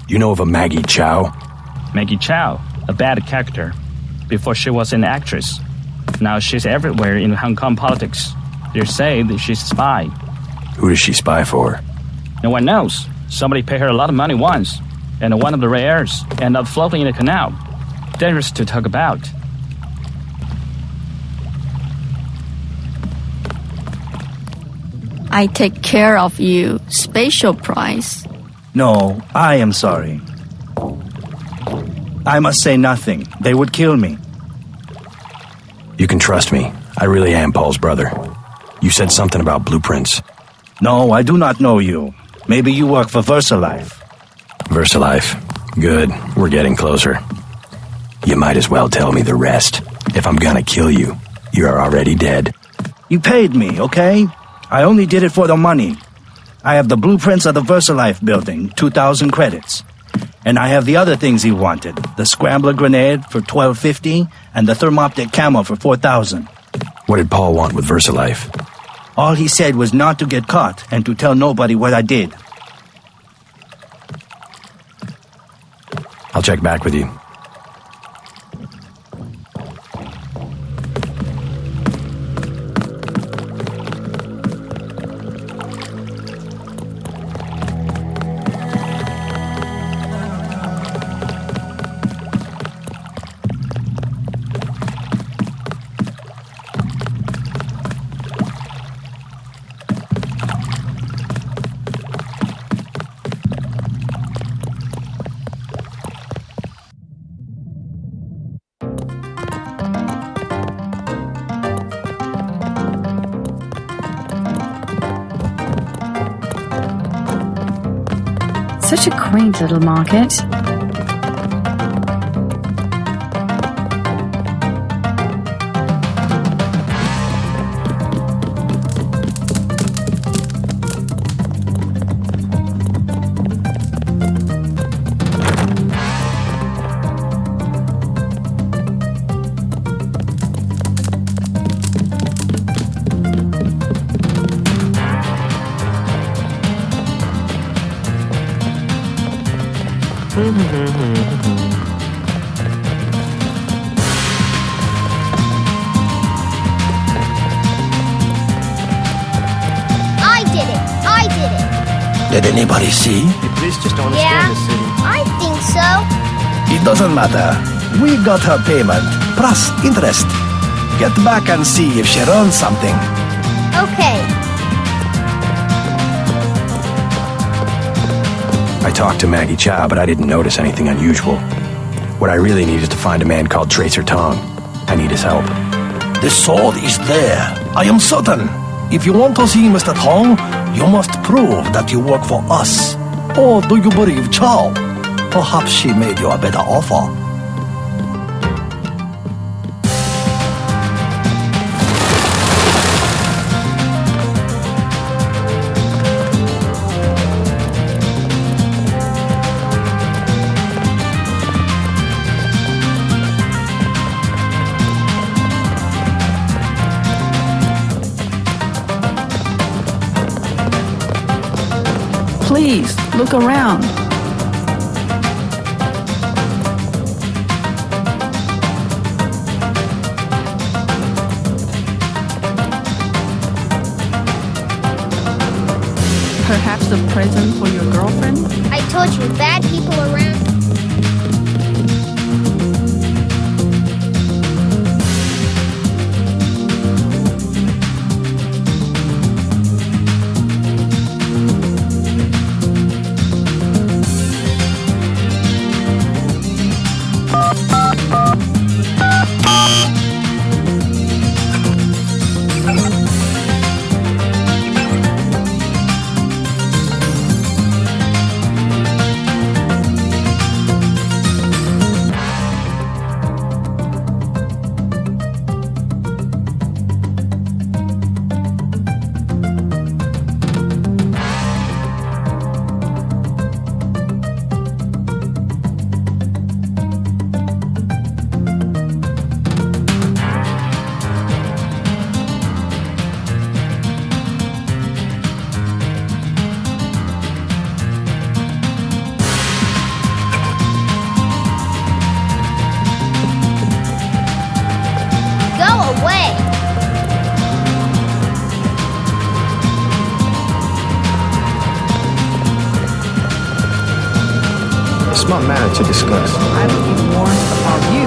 You know of a Maggie Chow? Maggie Chow, a bad character. Before she was an actress. Now she's everywhere in Hong Kong politics. They say that she's a spy. Who does she spy for? No one knows. Somebody paid her a lot of money once. And one of the rares ended up floating in the canal. Dangerous to talk about. I take care of you. Special price. No, I am sorry. I must say nothing. They would kill me. You can trust me. I really am Paul's brother. You said something about blueprints. No, I do not know you. Maybe you work for VersaLife. VersaLife. Good. We're getting closer. You might as well tell me the rest. If I'm gonna kill you, you are already dead. You paid me, okay? I only did it for the money. I have the blueprints of the VersaLife building, 2,000 credits. And I have the other things he wanted. The scrambler grenade for $12.50 and the thermoptic camo for $4,000. What did Paul want with VersaLife? All he said was not to get caught and to tell nobody what I did. I'll check back with you. Such a quaint little market. Did anybody see? The police just don't understand the city. I think so. It doesn't matter. We got her payment, plus interest. Get back and see if she runs something. Okay. I talked to Maggie Chow, but I didn't notice anything unusual. What I really need is to find a man called Tracer Tong. I need his help. The sword is there. I am certain. If you want to see Mr. Tong, you must prove that you work for us. Or do you believe Chow? Perhaps she made you a better offer. Please, look around. Perhaps a present for your girlfriend? I told you, bad people around. It's not matter to discuss. I would be warned about you.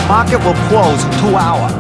Market will close in 2 hours.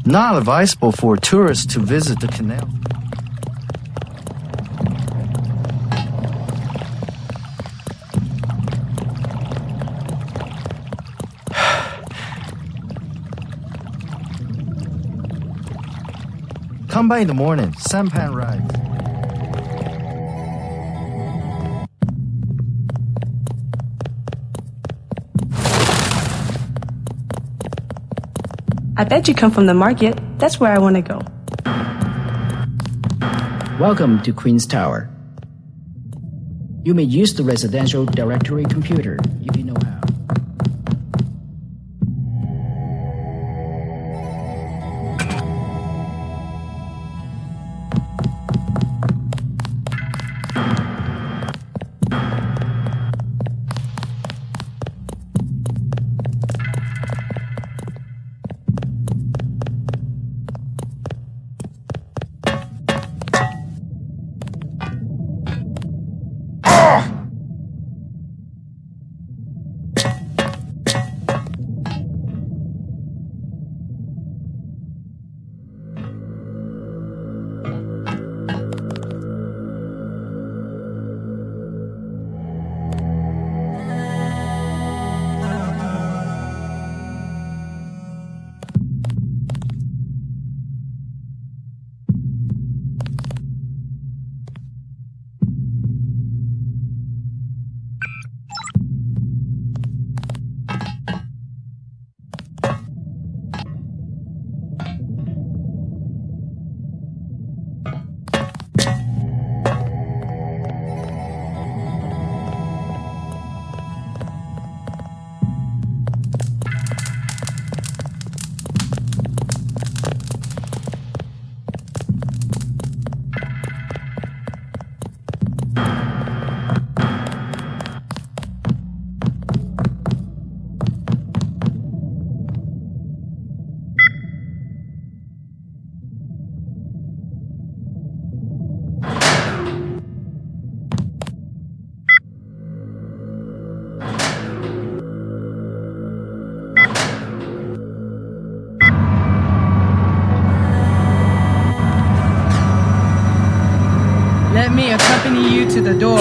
Not advisable for tourists to visit the canal. Come by in the morning, sampan rides. I bet you come from the market. That's where I want to go. Welcome to Queen's Tower. You may use the residential directory computer if you know how. Let me accompany you to the door.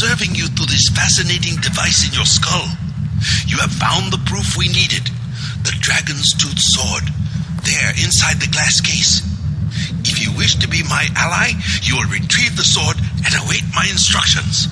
observing you through this fascinating device in your skull. You have found the proof we needed. The dragon's tooth sword. There, inside the glass case. If you wish to be my ally, you will retrieve the sword and await my instructions.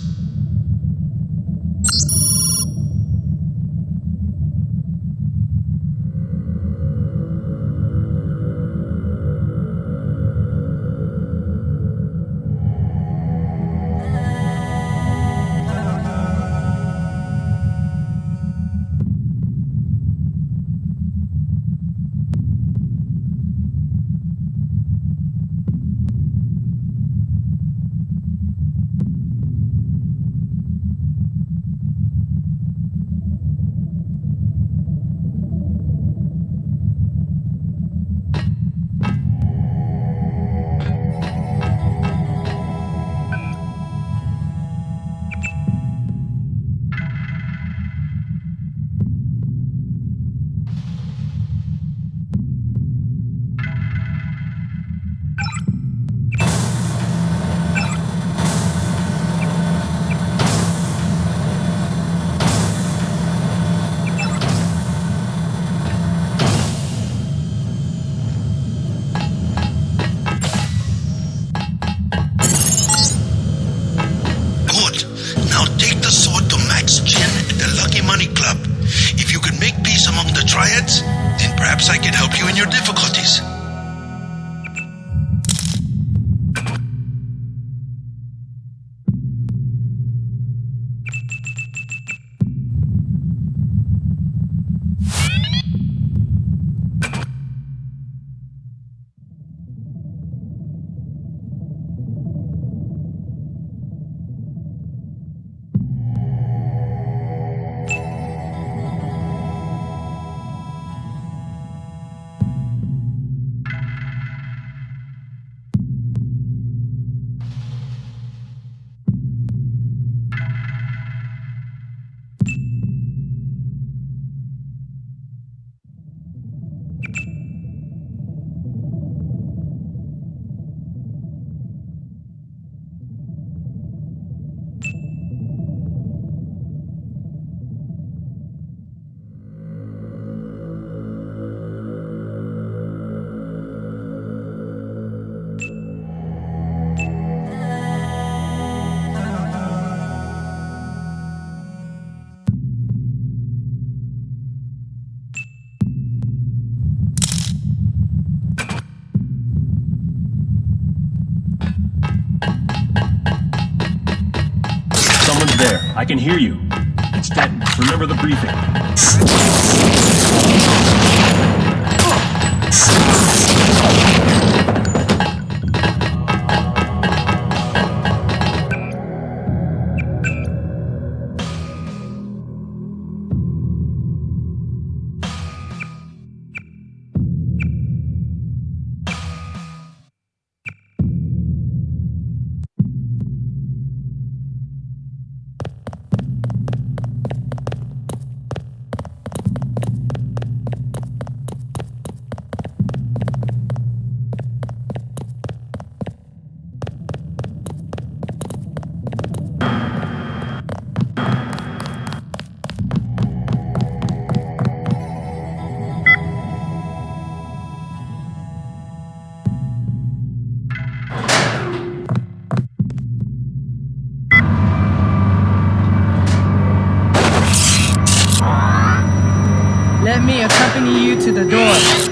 Then perhaps I can help you in your difficulties. There, I can hear you. It's Denton. Remember the briefing. Let me accompany you to the door.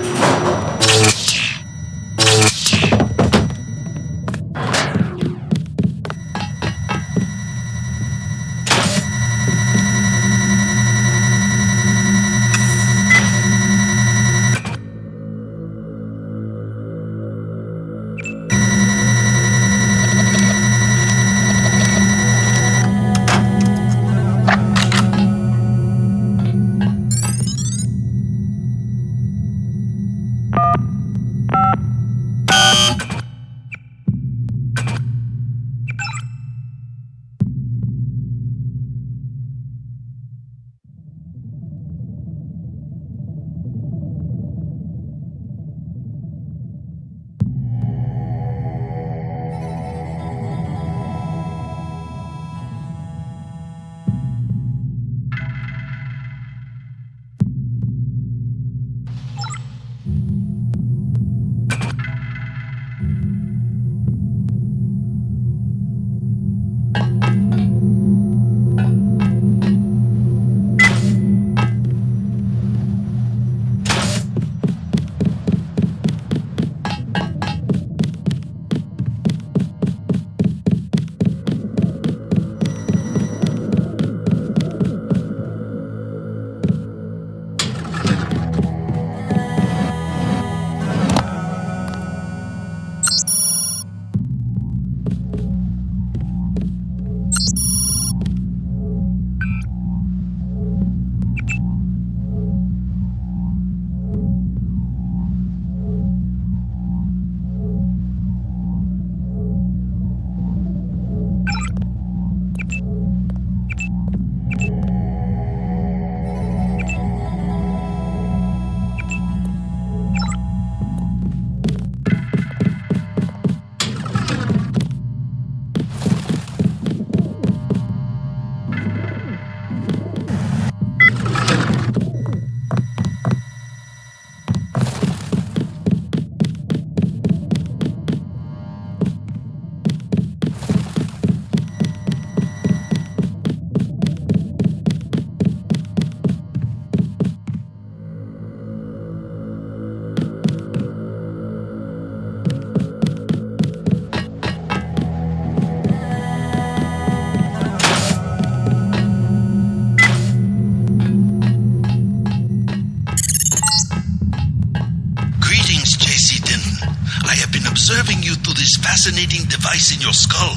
observing you through this fascinating device in your skull.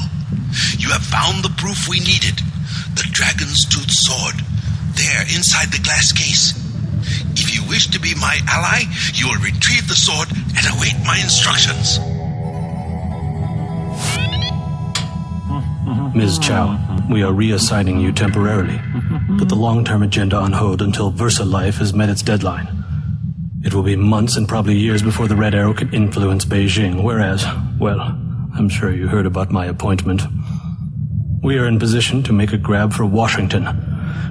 You have found the proof we needed. The dragon's tooth sword. There, inside the glass case. If you wish to be my ally, you will retrieve the sword and await my instructions. Ms. Chow, we are reassigning you temporarily. Put the long-term agenda on hold until VersaLife has met its deadline. It will be months and probably years before the Red Arrow can influence Beijing, whereas, well, I'm sure you heard about my appointment. We are in position to make a grab for Washington.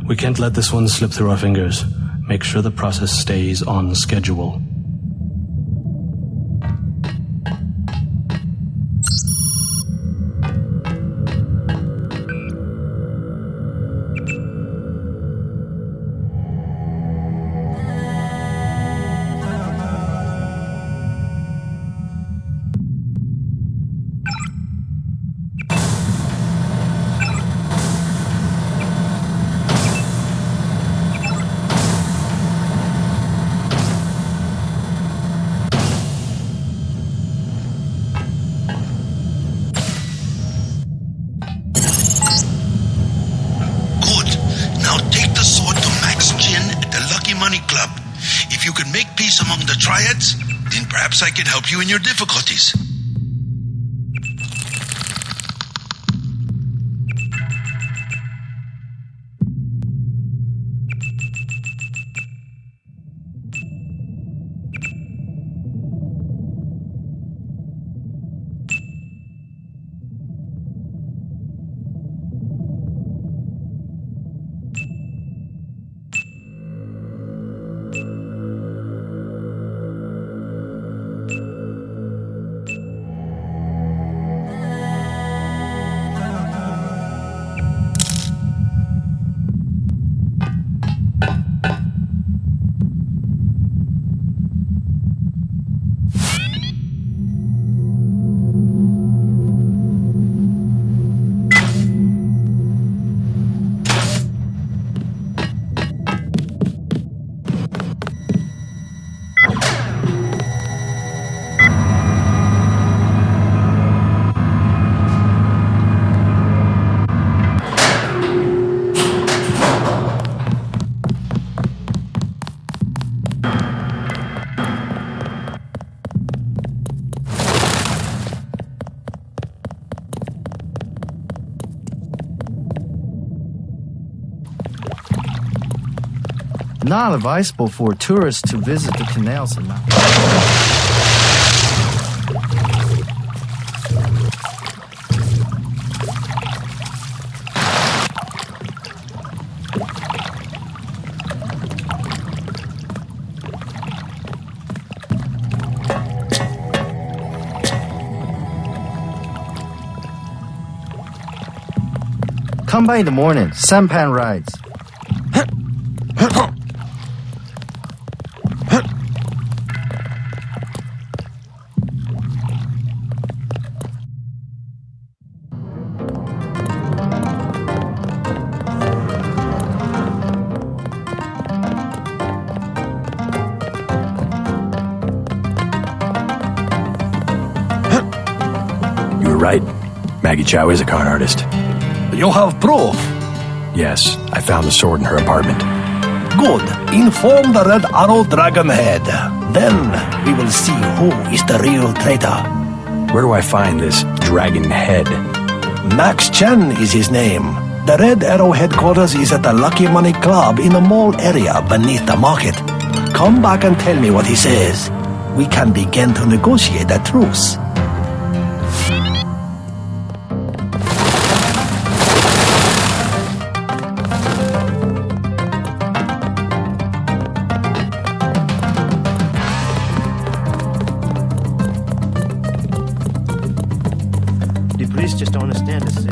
We can't let this one slip through our fingers. Make sure the process stays on schedule. If you can make peace among the triads, then perhaps I can help you in your difficulties. Not advisable for tourists to visit the canals at night. Come by in the morning. Sampan rides. You were right. Maggie Chow is a con artist. You have proof. Yes, I found the sword in her apartment. Good. Inform the Red Arrow Dragon Head. Then we will see who is the real traitor. Where do I find this dragon head? Max Chen is his name. The Red Arrow headquarters is at the Lucky Money Club in the mall area beneath the market. Come back and tell me what he says. We can begin to negotiate a truce. The police just don't understand this city.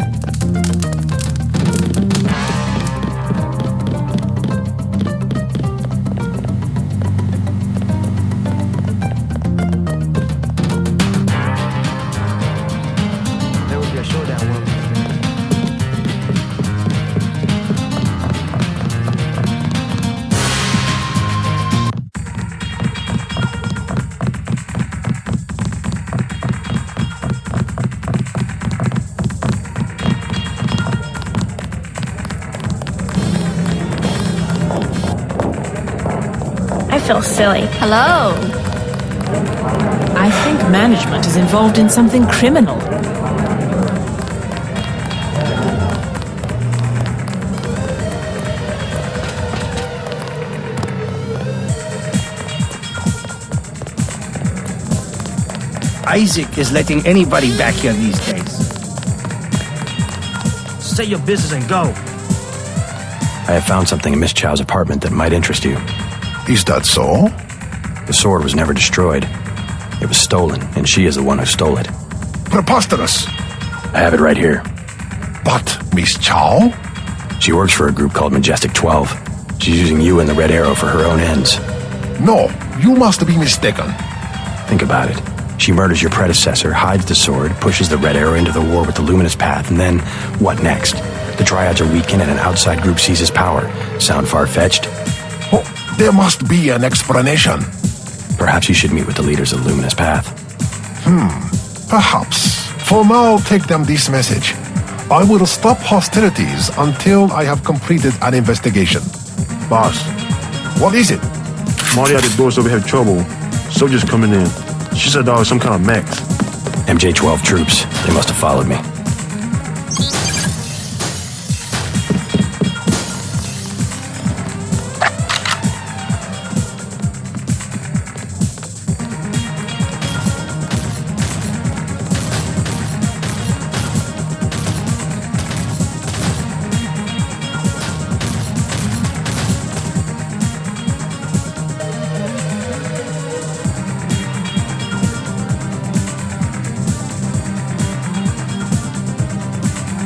There will be a showdown one of these days. I feel silly. Hello. I think management is involved in something criminal. Isaac is letting anybody back here these days. Say your business and go. I have found something in Miss Chow's apartment that might interest you. Is that so? The sword was never destroyed. It was stolen, and she is the one who stole it. Preposterous. I have it right here. But Miss Chow? She works for a group called Majestic 12. She's using you and the Red Arrow for her own ends. No, you must be mistaken. Think about it. She murders your predecessor, hides the sword, pushes the Red Arrow into the war with the Luminous Path, and then, what next? The Triads are weakened and an outside group seizes power. Sound far-fetched? Oh, there must be an explanation. Perhaps you should meet with the leaders of the Luminous Path. Perhaps. For now, take them this message. I will stop hostilities until I have completed an investigation. Boss, What is it? Marty at the door said we had trouble. Soldiers coming in. She said there was some kind of mechs. MJ-12 troops. They must have followed me.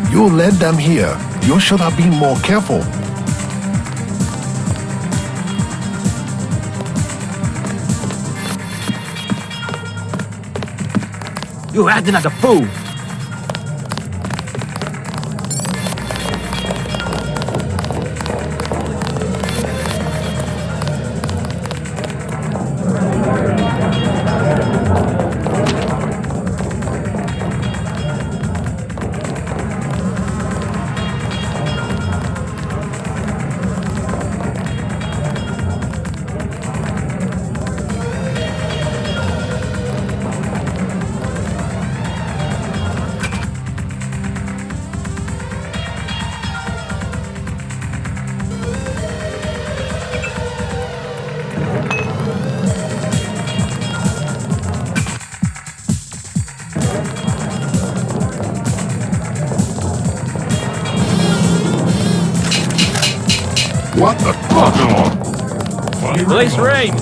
You led them here. You should have been more careful. You're acting like a fool. What the fuck? Police raid!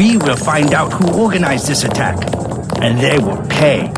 We will find out who organized this attack, and they will pay.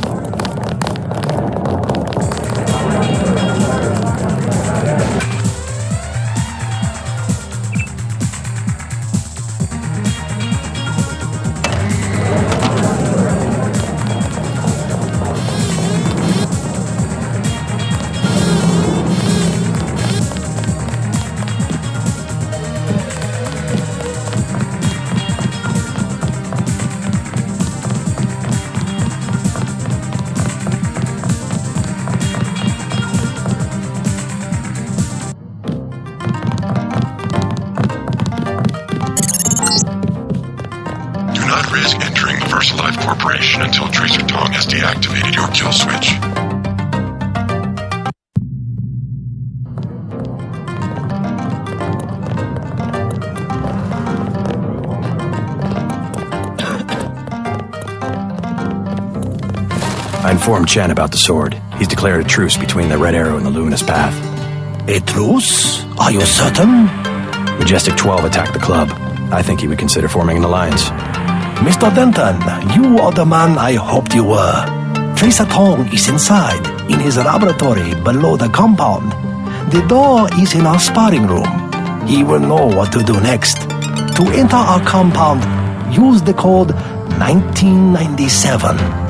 Until Tracer Tong has deactivated your kill switch. I informed Chen about the sword. He's declared a truce between the Red Arrow and the Luminous Path. A truce? Are you certain? Majestic 12 attacked the club. I think he would consider forming an alliance. Mr. Denton, you are the man I hoped you were. Tracer Tong is inside, in his laboratory below the compound. The door is in our sparring room. He will know what to do next. To enter our compound, use the code 1997.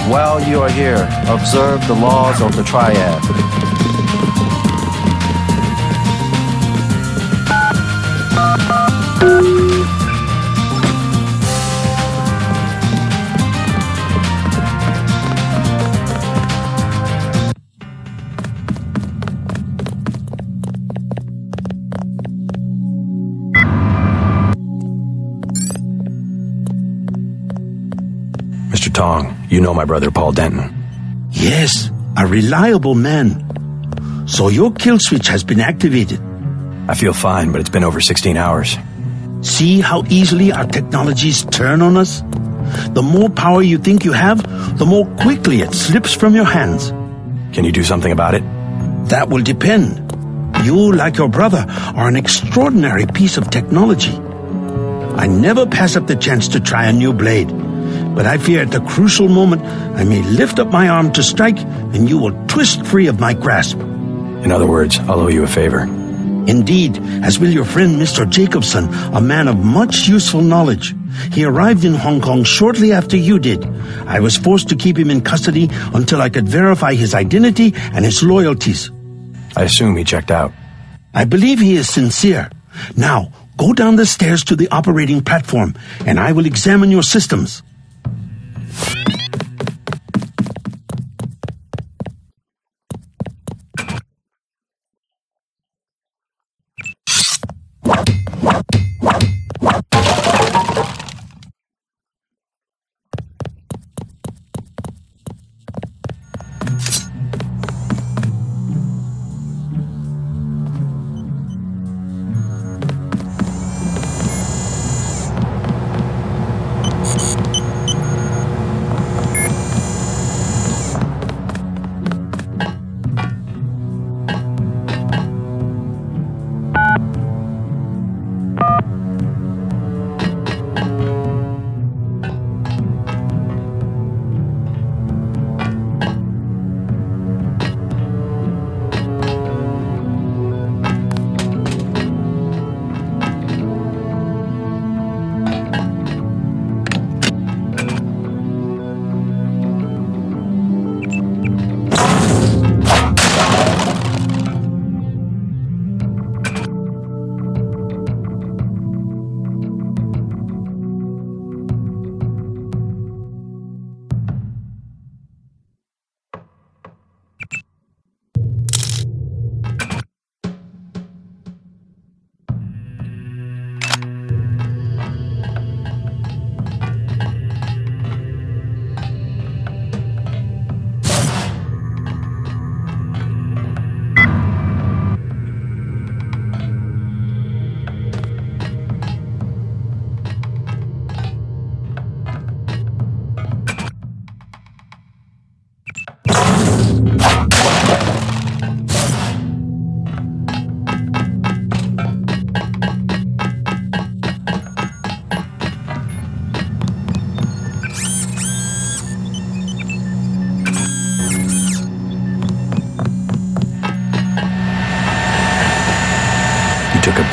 While you are here, observe the laws of the Triad. Mr. Tong, you know my brother Paul Denton. Yes, a reliable man. So your kill switch has been activated. I feel fine, but it's been over 16 hours. See how easily our technologies turn on us? The more power you think you have, the more quickly it slips from your hands. Can you do something about it? That will depend. You, like your brother, are an extraordinary piece of technology. I never pass up the chance to try a new blade. But I fear at the crucial moment I may lift up my arm to strike and you will twist free of my grasp. In other words, I'll owe you a favor. Indeed, as will your friend Mr. Jacobson, a man of much useful knowledge. He arrived in Hong Kong shortly after you did. I was forced to keep him in custody until I could verify his identity and his loyalties. I assume he checked out. I believe he is sincere. Now, go down the stairs to the operating platform, and I will examine your systems.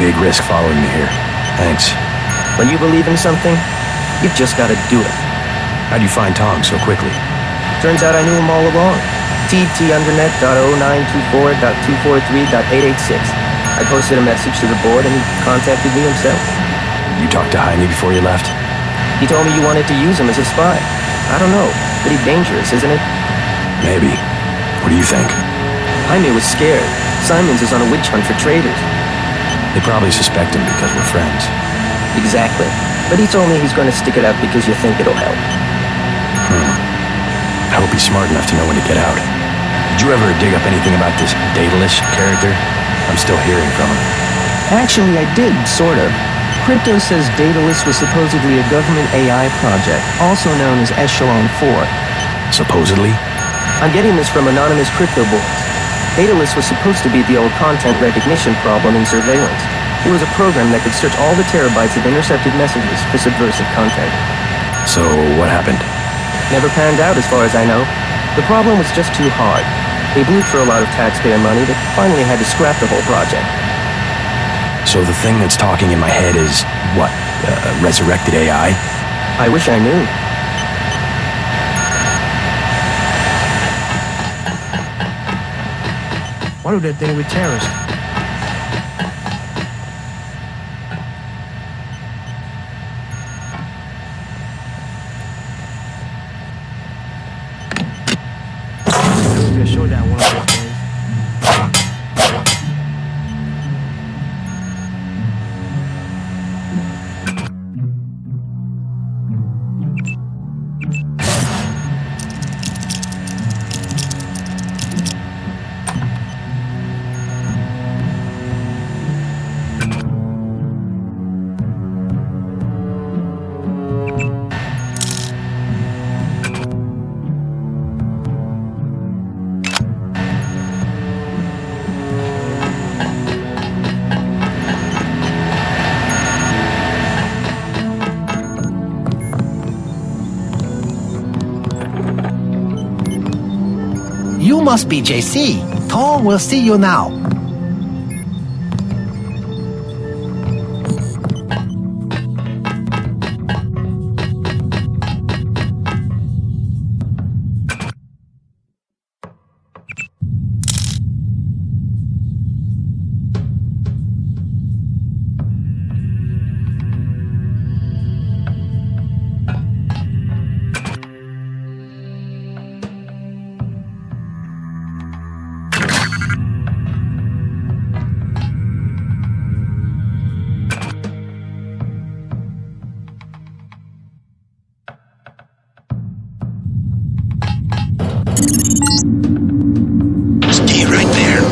big risk following me here. Thanks. When you believe in something, you've just got to do it. How'd you find Tom so quickly? Turns out I knew him all along. ttundernet.0924.243.886. I posted a message to the board and he contacted me himself. You talked to Jaime before you left? He told me you wanted to use him as a spy. I don't know. Pretty dangerous, isn't it? Maybe. What do you think? Jaime was scared. Simons is on a witch hunt for traitors. They probably suspect him because we're friends. Exactly. But he told me he's going to stick it out because you think it'll help. I hope he's smart enough to know when to get out. Did you ever dig up anything about this Daedalus character? I'm still hearing from him. Actually, I did, sort of. Crypto says Daedalus was supposedly a government AI project, also known as Echelon 4. Supposedly? I'm getting this from anonymous crypto boards. Daedalus was supposed to be the old content recognition problem in surveillance. It was a program that could search all the terabytes of intercepted messages for subversive content. So, what happened? Never panned out as far as I know. The problem was just too hard. They blew for a lot of taxpayer money that finally had to scrap the whole project. So the thing that's talking in my head is, what, resurrected AI? I wish I knew. What do they think we're terrorists? There'll be a showdown one of those days. You must be JC. Tom will see you now. Stay right there.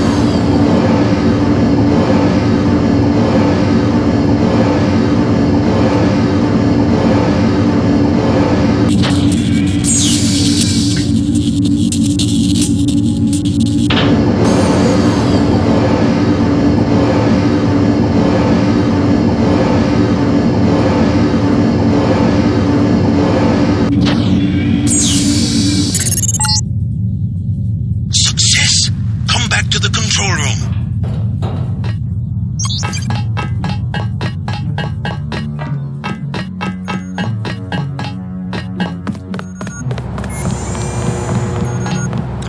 Success! Come back to the control room.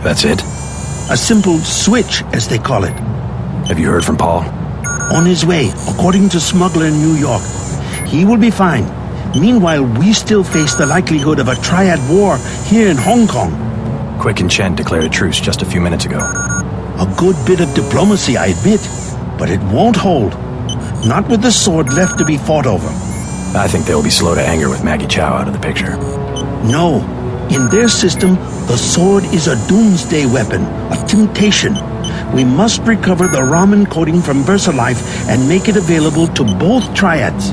That's it? A simple switch, as they call it. Have you heard from Paul? On his way, according to smuggler in New York. He will be fine. Meanwhile, we still face the likelihood of a triad war here in Hong Kong. Quick and Chen declared a truce just a few minutes ago. A good bit of diplomacy, I admit, but it won't hold. Not with the sword left to be fought over. I think they'll be slow to anger with Maggie Chow out of the picture. No. In their system, the sword is a doomsday weapon, a temptation. We must recover the Raman coding from VersaLife and make it available to both triads.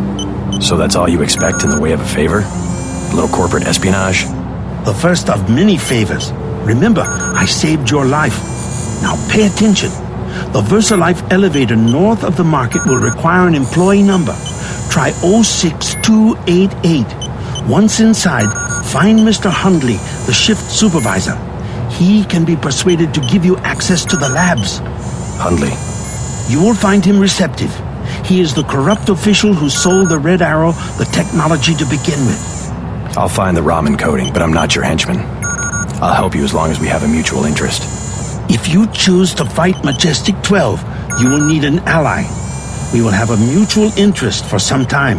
So that's all you expect in the way of a favor? A little corporate espionage? The first of many favors. Remember, I saved your life. Now pay attention. The VersaLife elevator north of the market will require an employee number. Try 06288. Once inside, find Mr. Hundley, the shift supervisor. He can be persuaded to give you access to the labs. Hundley. You will find him receptive. He is the corrupt official who sold the Red Arrow the technology to begin with. I'll find the Ramen coding, but I'm not your henchman. I'll help you as long as we have a mutual interest. If you choose to fight Majestic 12, you will need an ally. We will have a mutual interest for some time.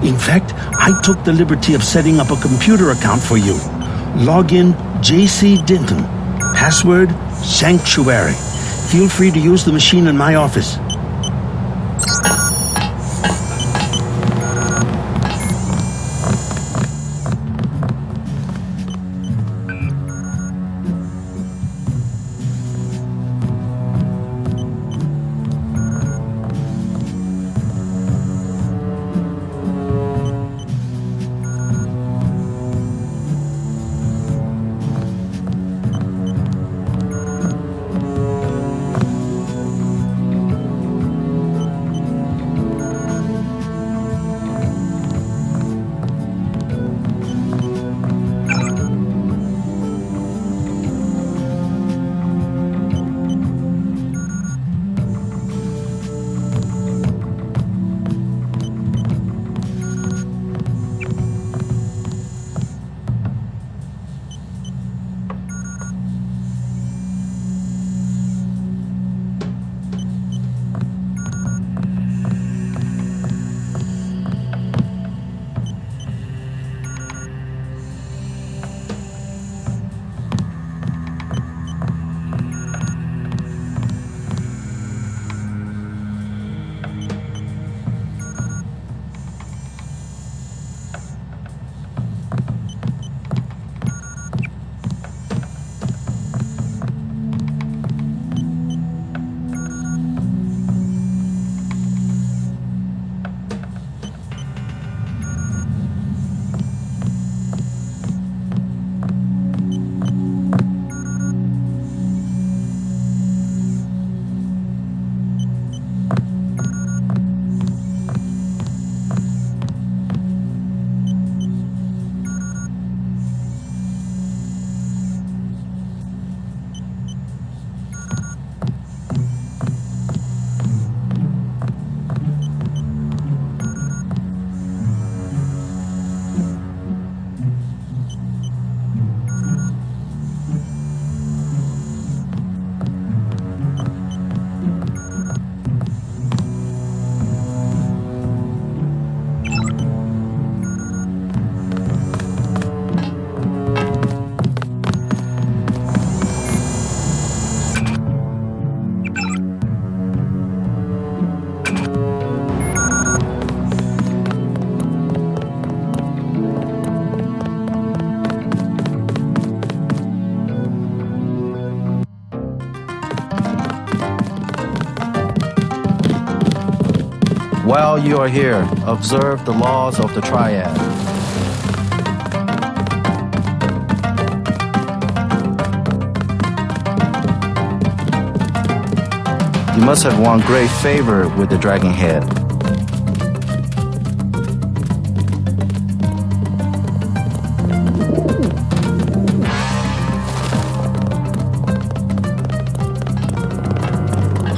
In fact, I took the liberty of setting up a computer account for you. Login JC Denton. Password Sanctuary. Feel free to use the machine in my office. While you are here, observe the laws of the triad. You must have won great favor with the Dragon Head.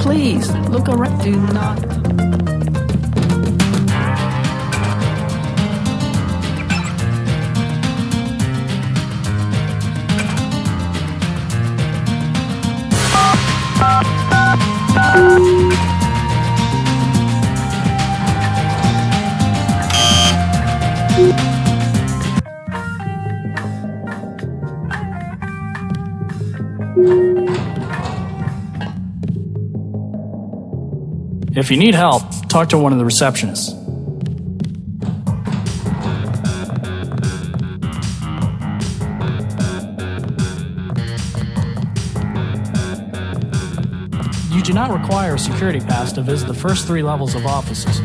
Please, look around. Do not. If you need help, talk to one of the receptionists. You do not require a security pass to visit the first 3 levels of offices.